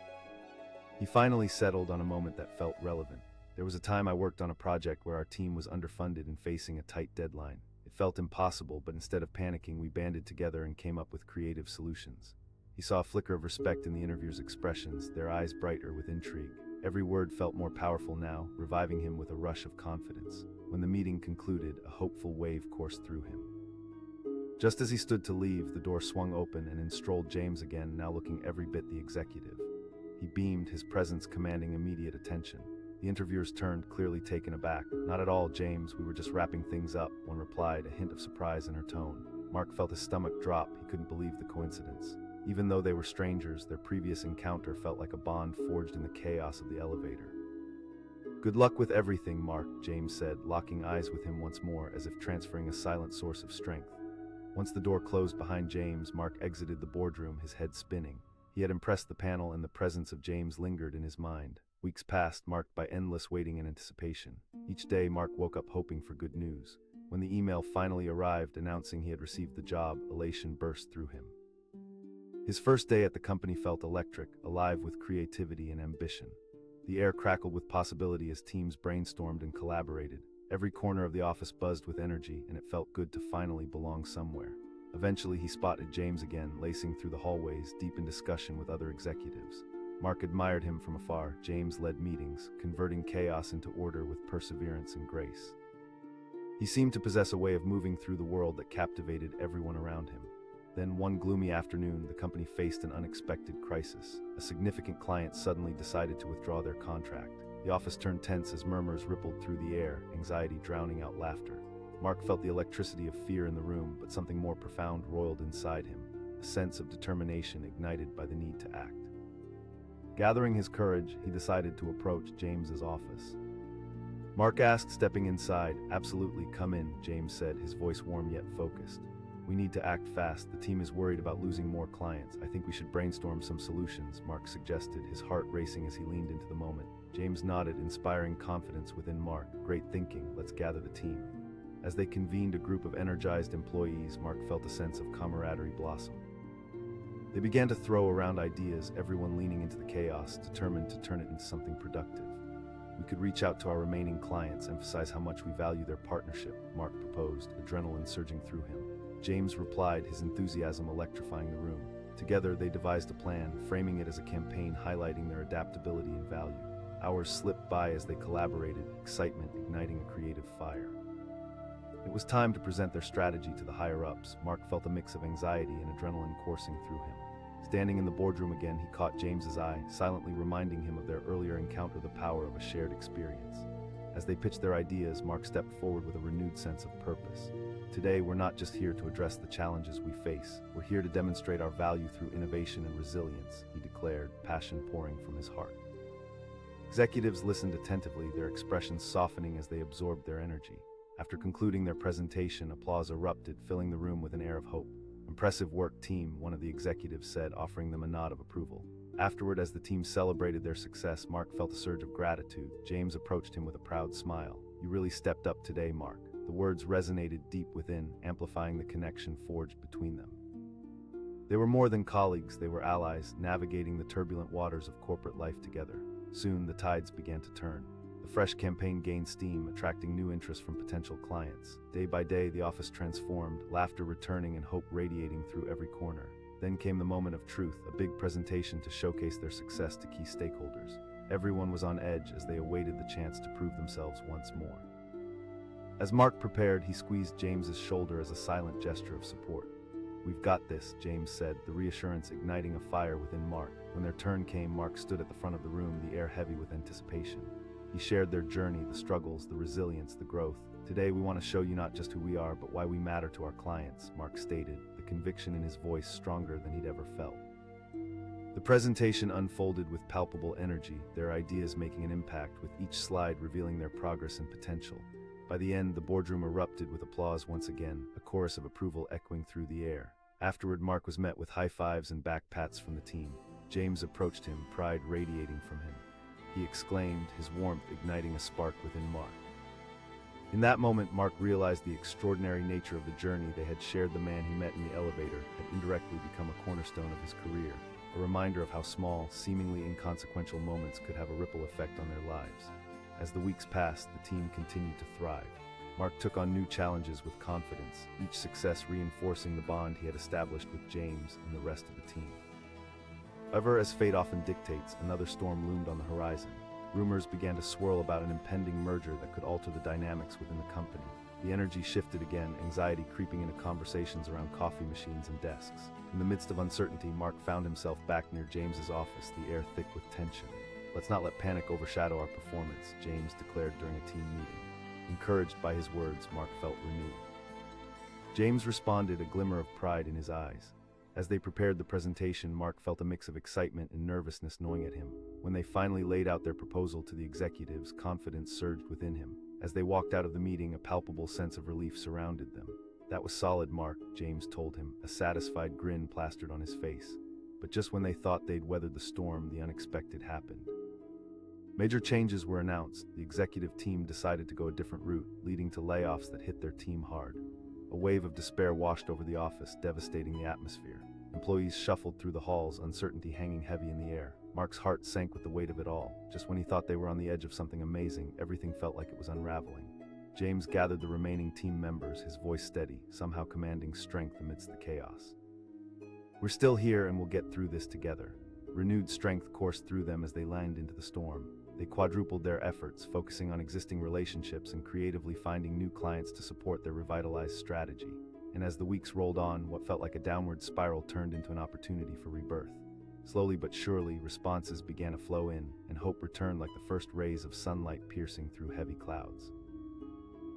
He finally settled on a moment that felt relevant. "There was a time I worked on a project where our team was underfunded and facing a tight deadline. It felt impossible, but instead of panicking, we banded together and came up with creative solutions." He saw a flicker of respect in the interviewer's expressions, their eyes brighter with intrigue. Every word felt more powerful now, reviving him with a rush of confidence. When the meeting concluded, a hopeful wave coursed through him. Just as he stood to leave, the door swung open and in strolled James again, now looking every bit the executive. He beamed, his presence commanding immediate attention. The interviewers turned, clearly taken aback. "Not at all, James, we were just wrapping things up," one replied, a hint of surprise in her tone. Mark felt his stomach drop. He couldn't believe the coincidence. Even though they were strangers, their previous encounter felt like a bond forged in the chaos of the elevator. "Good luck with everything, Mark," James said, locking eyes with him once more, as if transferring a silent source of strength. Once the door closed behind James, Mark exited the boardroom, his head spinning. He had impressed the panel, and the presence of James lingered in his mind. Weeks passed, marked by endless waiting and anticipation. Each day, Mark woke up hoping for good news. When the email finally arrived announcing he had received the job, elation burst through him. His first day at the company felt electric, alive with creativity and ambition. The air crackled with possibility as teams brainstormed and collaborated. Every corner of the office buzzed with energy, and it felt good to finally belong somewhere. Eventually, he spotted James again, lacing through the hallways, deep in discussion with other executives. Mark admired him from afar. James led meetings, converting chaos into order with perseverance and grace. He seemed to possess a way of moving through the world that captivated everyone around him. Then, one gloomy afternoon, the company faced an unexpected crisis. A significant client suddenly decided to withdraw their contract. The office turned tense as murmurs rippled through the air, anxiety drowning out laughter. Mark felt the electricity of fear in the room, but something more profound roiled inside him, a sense of determination ignited by the need to act. Gathering his courage, he decided to approach James's office. Mark asked, stepping inside. "Absolutely, come in," James said, his voice warm yet focused. "We need to act fast. The team is worried about losing more clients. I think we should brainstorm some solutions," Mark suggested, his heart racing as he leaned into the moment. James nodded, inspiring confidence within Mark. "Great thinking. Let's gather the team." As they convened a group of energized employees, Mark felt a sense of camaraderie blossom. They began to throw around ideas, everyone leaning into the chaos, determined to turn it into something productive. "We could reach out to our remaining clients, emphasize how much we value their partnership," Mark proposed, adrenaline surging through him. James replied, his enthusiasm electrifying the room. Together, they devised a plan, framing it as a campaign highlighting their adaptability and value. Hours slipped by as they collaborated, excitement igniting a creative fire. It was time to present their strategy to the higher-ups. Mark felt a mix of anxiety and adrenaline coursing through him. Standing in the boardroom again, he caught James's eye, silently reminding him of their earlier encounter, the power of a shared experience. As they pitched their ideas, Mark stepped forward with a renewed sense of purpose. Today, we're not just here to address the challenges we face. We're here to demonstrate our value through innovation and resilience, he declared, passion pouring from his heart. Executives listened attentively, their expressions softening as they absorbed their energy. After concluding their presentation, applause erupted, filling the room with an air of hope. "Impressive work, team," one of the executives said, offering them a nod of approval. Afterward, as the team celebrated their success, Mark felt a surge of gratitude. James approached him with a proud smile. "You really stepped up today, Mark." The words resonated deep within, amplifying the connection forged between them. They were more than colleagues, they were allies, navigating the turbulent waters of corporate life together. Soon, the tides began to turn. The fresh campaign gained steam, attracting new interest from potential clients. Day by day, the office transformed, laughter returning and hope radiating through every corner. Then came the moment of truth, a big presentation to showcase their success to key stakeholders. Everyone was on edge as they awaited the chance to prove themselves once more. As Mark prepared, he squeezed James's shoulder as a silent gesture of support. "We've got this," James said, the reassurance igniting a fire within Mark. When their turn came, Mark stood at the front of the room, the air heavy with anticipation. He shared their journey, the struggles, the resilience, the growth. "Today we want to show you not just who we are, but why we matter to our clients," Mark stated, the conviction in his voice stronger than he'd ever felt. The presentation unfolded with palpable energy, their ideas making an impact, with each slide revealing their progress and potential. By the end, the boardroom erupted with applause once again, a chorus of approval echoing through the air. Afterward, Mark was met with high fives and back pats from the team. James approached him, pride radiating from him. He exclaimed, his warmth igniting a spark within Mark. In that moment, Mark realized the extraordinary nature of the journey they had shared. The man he met in the elevator had indirectly become a cornerstone of his career, a reminder of how small, seemingly inconsequential moments could have a ripple effect on their lives. As the weeks passed, the team continued to thrive. Mark took on new challenges with confidence, each success reinforcing the bond he had established with James and the rest of the team. However, as fate often dictates, another storm loomed on the horizon. Rumors began to swirl about an impending merger that could alter the dynamics within the company. The energy shifted again, anxiety creeping into conversations around coffee machines and desks. In the midst of uncertainty, Mark found himself back near James's office, the air thick with tension. "Let's not let panic overshadow our performance," James declared during a team meeting. Encouraged by his words, Mark felt renewed. James responded, a glimmer of pride in his eyes. As they prepared the presentation, Mark felt a mix of excitement and nervousness gnawing at him. When they finally laid out their proposal to the executives, confidence surged within him. As they walked out of the meeting, a palpable sense of relief surrounded them. "That was solid, Mark," James told him, a satisfied grin plastered on his face. But just when they thought they'd weathered the storm, the unexpected happened. Major changes were announced. The executive team decided to go a different route, leading to layoffs that hit their team hard. A wave of despair washed over the office, devastating the atmosphere. Employees shuffled through the halls, uncertainty hanging heavy in the air. Mark's heart sank with the weight of it all. Just when he thought they were on the edge of something amazing, everything felt like it was unraveling. James gathered the remaining team members, his voice steady, somehow commanding strength amidst the chaos. "We're still here and we'll get through this together." Renewed strength coursed through them as they landed into the storm. They quadrupled their efforts, focusing on existing relationships and creatively finding new clients to support their revitalized strategy. And as the weeks rolled on, what felt like a downward spiral turned into an opportunity for rebirth. Slowly but surely, responses began to flow in, and hope returned like the first rays of sunlight piercing through heavy clouds.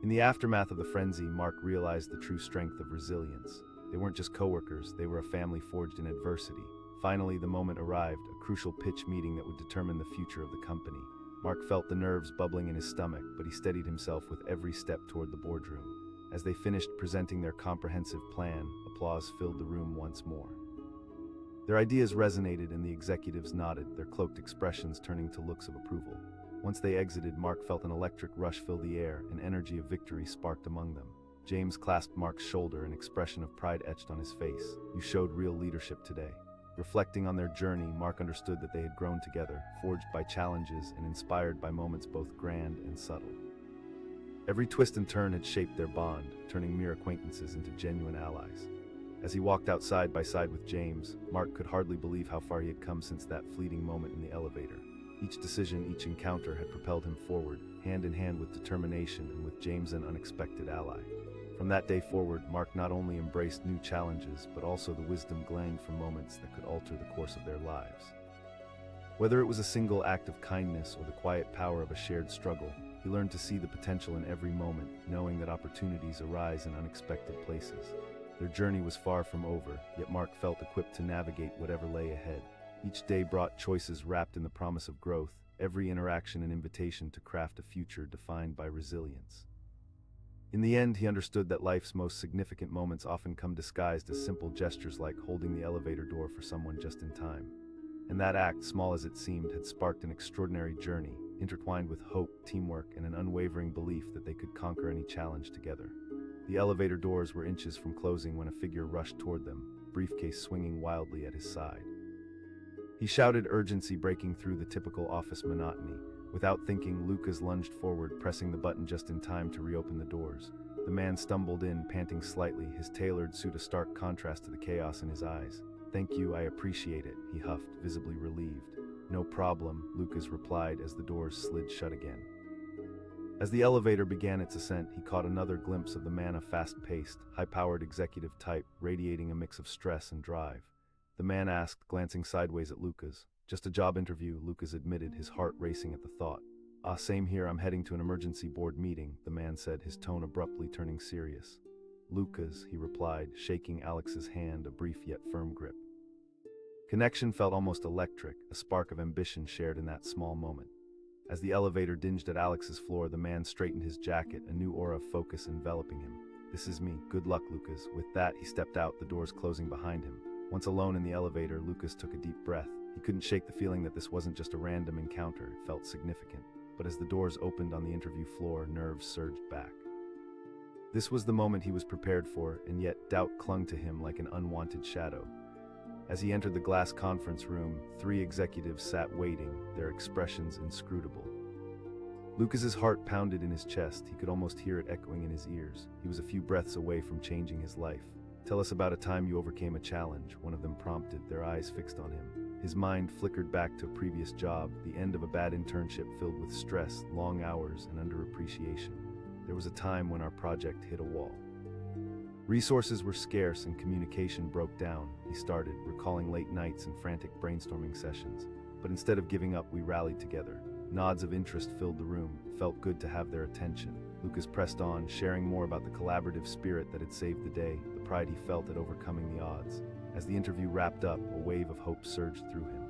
In the aftermath of the frenzy, Mark realized the true strength of resilience. They weren't just coworkers, they were a family forged in adversity. Finally, the moment arrived, a crucial pitch meeting that would determine the future of the company. Mark felt the nerves bubbling in his stomach, but he steadied himself with every step toward the boardroom. As they finished presenting their comprehensive plan, applause filled the room once more. Their ideas resonated and the executives nodded, their cloaked expressions turning to looks of approval. Once they exited, Mark felt an electric rush fill the air, an energy of victory sparked among them. James clasped Mark's shoulder, an expression of pride etched on his face. "You showed real leadership today." Reflecting on their journey, Mark understood that they had grown together, forged by challenges and inspired by moments both grand and subtle. Every twist and turn had shaped their bond, turning mere acquaintances into genuine allies. As he walked out side by side with James, Mark could hardly believe how far he had come since that fleeting moment in the elevator. Each decision, each encounter had propelled him forward, hand in hand with determination and with James an unexpected ally. From that day forward, Mark not only embraced new challenges, but also the wisdom gleaned from moments that could alter the course of their lives. Whether it was a single act of kindness or the quiet power of a shared struggle, he learned to see the potential in every moment, knowing that opportunities arise in unexpected places. Their journey was far from over, yet Mark felt equipped to navigate whatever lay ahead. Each day brought choices wrapped in the promise of growth, every interaction an invitation to craft a future defined by resilience. In the end, he understood that life's most significant moments often come disguised as simple gestures like holding the elevator door for someone just in time. And that act, small as it seemed, had sparked an extraordinary journey, intertwined with hope, teamwork, and an unwavering belief that they could conquer any challenge together. The elevator doors were inches from closing when a figure rushed toward them, briefcase swinging wildly at his side. He shouted urgency, breaking through the typical office monotony. Without thinking, Lucas lunged forward, pressing the button just in time to reopen the doors. The man stumbled in, panting slightly, his tailored suit a stark contrast to the chaos in his eyes. "Thank you, I appreciate it," he huffed, visibly relieved. "No problem," Lucas replied as the doors slid shut again. As the elevator began its ascent, he caught another glimpse of the man, a fast-paced, high-powered executive type, radiating a mix of stress and drive. The man asked, glancing sideways at Lucas. "Just a job interview," Lucas admitted, his heart racing at the thought. "Ah, same here, I'm heading to an emergency board meeting," the man said, his tone abruptly turning serious. "Lucas," he replied, shaking Alex's hand, a brief yet firm grip. Connection felt almost electric, a spark of ambition shared in that small moment. As the elevator dinged at Alex's floor, the man straightened his jacket, a new aura of focus enveloping him. "This is me. Good luck, Lucas." With that, he stepped out, the doors closing behind him. Once alone in the elevator, Lucas took a deep breath. He couldn't shake the feeling that this wasn't just a random encounter, it felt significant. But as the doors opened on the interview floor, nerves surged back. This was the moment he was prepared for, and yet doubt clung to him like an unwanted shadow. As he entered the glass conference room, 3 executives sat waiting, their expressions inscrutable. Lucas's heart pounded in his chest, he could almost hear it echoing in his ears. He was a few breaths away from changing his life. "Tell us about a time you overcame a challenge," one of them prompted, their eyes fixed on him. His mind flickered back to a previous job, the end of a bad internship filled with stress, long hours, and underappreciation. "There was a time when our project hit a wall. Resources were scarce and communication broke down," he started, recalling late nights and frantic brainstorming sessions. "But instead of giving up, we rallied together." Nods of interest filled the room. It felt good to have their attention. Lucas pressed on, sharing more about the collaborative spirit that had saved the day, the pride he felt at overcoming the odds. As the interview wrapped up, a wave of hope surged through him.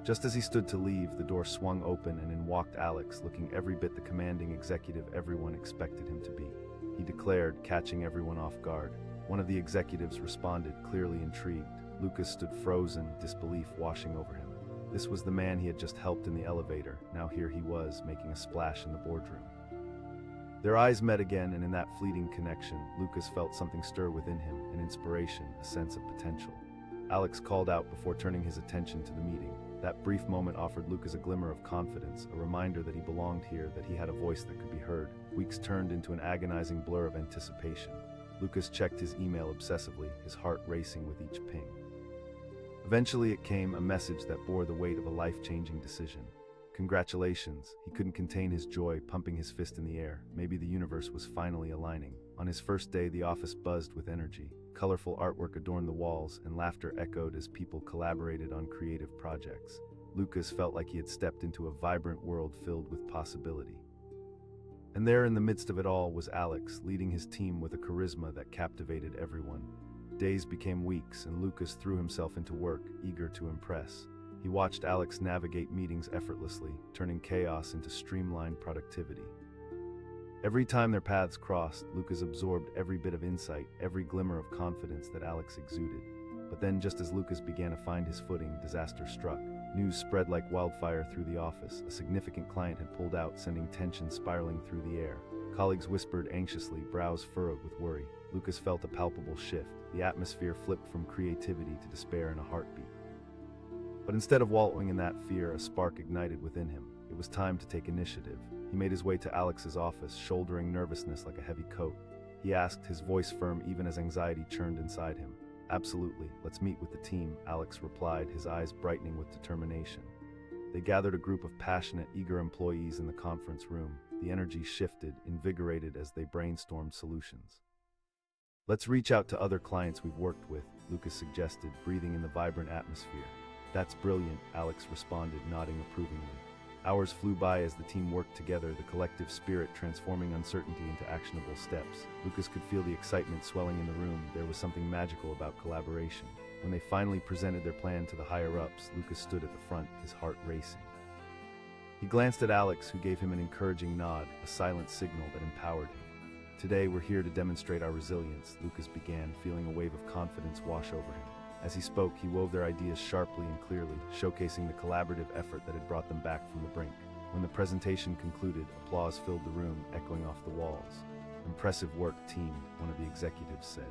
Just as he stood to leave, the door swung open and in walked Alex, looking every bit the commanding executive everyone expected him to be. He declared, catching everyone off guard. One of the executives responded, clearly intrigued. Lucas stood frozen, disbelief washing over him. This was the man he had just helped in the elevator. Now here he was, making a splash in the boardroom. Their eyes met again, and in that fleeting connection, Lucas felt something stir within him, an inspiration, a sense of potential. Alex called out before turning his attention to the meeting. That brief moment offered Lucas a glimmer of confidence, a reminder that he belonged here, that he had a voice that could be heard. Weeks turned into an agonizing blur of anticipation. Lucas checked his email obsessively, his heart racing with each ping. Eventually it came, a message that bore the weight of a life-changing decision. Congratulations. He couldn't contain his joy, pumping his fist in the air. Maybe the universe was finally aligning. On his first day, the office buzzed with energy. Colorful artwork adorned the walls, and laughter echoed as people collaborated on creative projects. Lucas felt like he had stepped into a vibrant world filled with possibility. And there in the midst of it all was Alex, leading his team with a charisma that captivated everyone. Days became weeks, and Lucas threw himself into work, eager to impress. He watched Alex navigate meetings effortlessly, turning chaos into streamlined productivity. Every time their paths crossed, Lucas absorbed every bit of insight, every glimmer of confidence that Alex exuded. But then, just as Lucas began to find his footing, disaster struck. News spread like wildfire through the office. A significant client had pulled out, sending tension spiraling through the air. Colleagues whispered anxiously, brows furrowed with worry. Lucas felt a palpable shift. The atmosphere flipped from creativity to despair in a heartbeat. But instead of wallowing in that fear, a spark ignited within him. It was time to take initiative. He made his way to Alex's office, shouldering nervousness like a heavy coat. He asked, his voice firm even as anxiety churned inside him. "Absolutely, let's meet with the team," Alex replied, his eyes brightening with determination. They gathered a group of passionate, eager employees in the conference room. The energy shifted, invigorated as they brainstormed solutions. "Let's reach out to other clients we've worked with," Lucas suggested, breathing in the vibrant atmosphere. "That's brilliant," Alex responded, nodding approvingly. Hours flew by as the team worked together, the collective spirit transforming uncertainty into actionable steps. Lucas could feel the excitement swelling in the room. There was something magical about collaboration. When they finally presented their plan to the higher-ups, Lucas stood at the front, his heart racing. He glanced at Alex, who gave him an encouraging nod, a silent signal that empowered him. "Today we're here to demonstrate our resilience," Lucas began, feeling a wave of confidence wash over him. As he spoke, he wove their ideas sharply and clearly, showcasing the collaborative effort that had brought them back from the brink. When the presentation concluded, applause filled the room, echoing off the walls. "Impressive work, team," one of the executives said.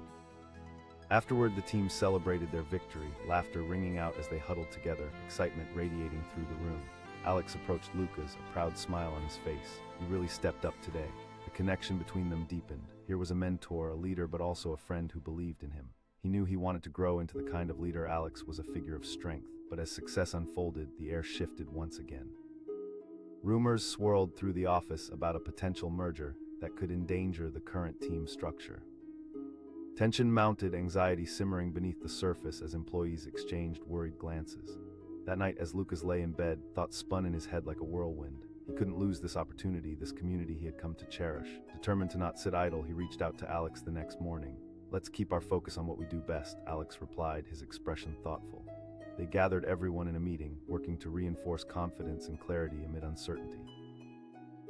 Afterward, the team celebrated their victory, laughter ringing out as they huddled together, excitement radiating through the room. Alex approached Lucas, a proud smile on his face. He really stepped up today. The connection between them deepened. Here was a mentor, a leader, but also a friend who believed in him. He knew he wanted to grow into the kind of leader. Alex was a figure of strength, but as success unfolded, the air shifted once again. Rumors swirled through the office about a potential merger that could endanger the current team structure. Tension mounted, anxiety simmering beneath the surface as employees exchanged worried glances. That night, as Lucas lay in bed, thoughts spun in his head like a whirlwind. He couldn't lose this opportunity, this community he had come to cherish. Determined to not sit idle, he reached out to Alex the next morning. "Let's keep our focus on what we do best," Alex replied, his expression thoughtful. They gathered everyone in a meeting, working to reinforce confidence and clarity amid uncertainty.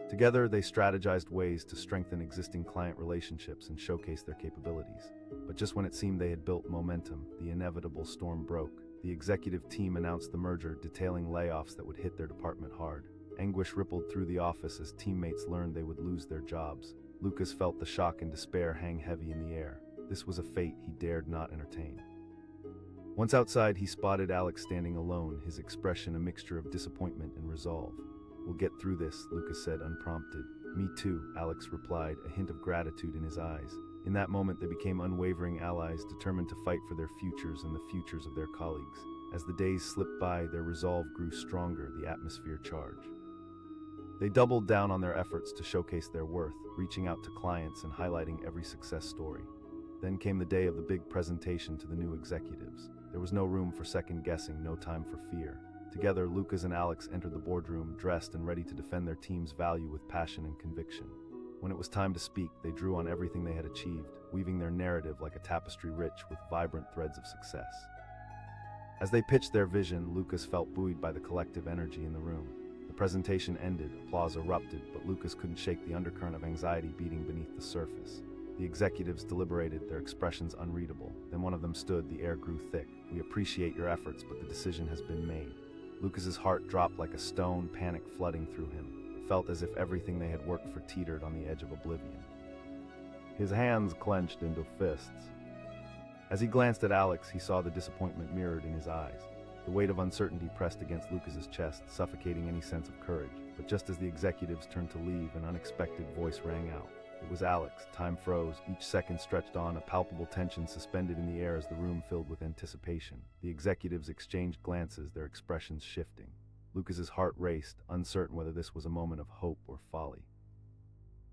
Together, they strategized ways to strengthen existing client relationships and showcase their capabilities. But just when it seemed they had built momentum, the inevitable storm broke. The executive team announced the merger, detailing layoffs that would hit their department hard. Anguish rippled through the office as teammates learned they would lose their jobs. Lucas felt the shock and despair hang heavy in the air. This was a fate he dared not entertain. Once outside, he spotted Alex standing alone, his expression a mixture of disappointment and resolve. "We'll get through this," Lucas said unprompted. "Me too," Alex replied, a hint of gratitude in his eyes. In that moment, they became unwavering allies, determined to fight for their futures and the futures of their colleagues. As the days slipped by, their resolve grew stronger, the atmosphere charged. They doubled down on their efforts to showcase their worth, reaching out to clients and highlighting every success story. Then came the day of the big presentation to the new executives. There was no room for second-guessing, no time for fear. Together, Lucas and Alex entered the boardroom, dressed and ready to defend their team's value with passion and conviction. When it was time to speak, they drew on everything they had achieved, weaving their narrative like a tapestry rich with vibrant threads of success. As they pitched their vision, Lucas felt buoyed by the collective energy in the room. The presentation ended, applause erupted, but Lucas couldn't shake the undercurrent of anxiety beating beneath the surface. The executives deliberated, their expressions unreadable. Then one of them stood, the air grew thick. "We appreciate your efforts, but the decision has been made." Lucas's heart dropped like a stone, panic flooding through him. It felt as if everything they had worked for teetered on the edge of oblivion. His hands clenched into fists. As he glanced at Alex, he saw the disappointment mirrored in his eyes. The weight of uncertainty pressed against Lucas's chest, suffocating any sense of courage. But just as the executives turned to leave, an unexpected voice rang out. It was Alex. Time froze. Each second stretched on, a palpable tension suspended in the air as the room filled with anticipation. The executives exchanged glances, their expressions shifting. Lucas's heart raced, uncertain whether this was a moment of hope or folly.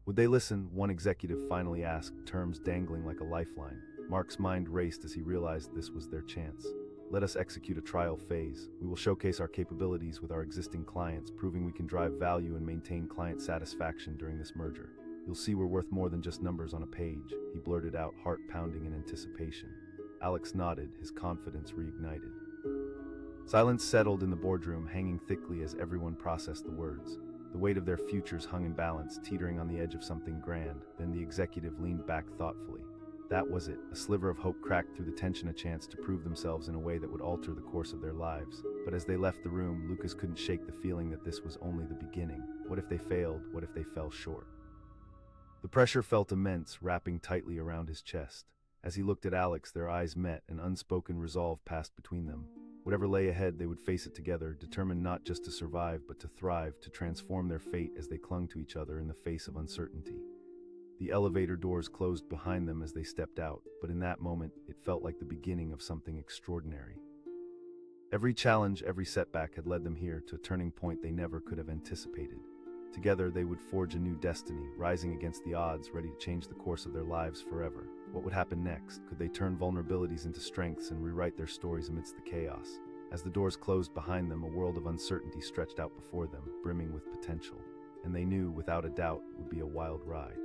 Would they listen? One executive finally asked, terms dangling like a lifeline. Mark's mind raced as he realized this was their chance. "Let us execute a trial phase. We will showcase our capabilities with our existing clients, proving we can drive value and maintain client satisfaction during this merger. You'll see we're worth more than just numbers on a page," he blurted out, heart pounding in anticipation. Alex nodded, his confidence reignited. Silence settled in the boardroom, hanging thickly as everyone processed the words. The weight of their futures hung in balance, teetering on the edge of something grand. Then the executive leaned back thoughtfully. That was it. A sliver of hope cracked through the tension, a chance to prove themselves in a way that would alter the course of their lives. But as they left the room, Lucas couldn't shake the feeling that this was only the beginning. What if they failed? What if they fell short? The pressure felt immense, wrapping tightly around his chest. As he looked at Alex, their eyes met, an unspoken resolve passed between them. Whatever lay ahead, they would face it together, determined not just to survive, but to thrive, to transform their fate as they clung to each other in the face of uncertainty. The elevator doors closed behind them as they stepped out, but in that moment, it felt like the beginning of something extraordinary. Every challenge, every setback had led them here to a turning point they never could have anticipated. Together, they would forge a new destiny, rising against the odds, ready to change the course of their lives forever. What would happen next? Could they turn vulnerabilities into strengths and rewrite their stories amidst the chaos? As the doors closed behind them, a world of uncertainty stretched out before them, brimming with potential. And they knew, without a doubt, it would be a wild ride.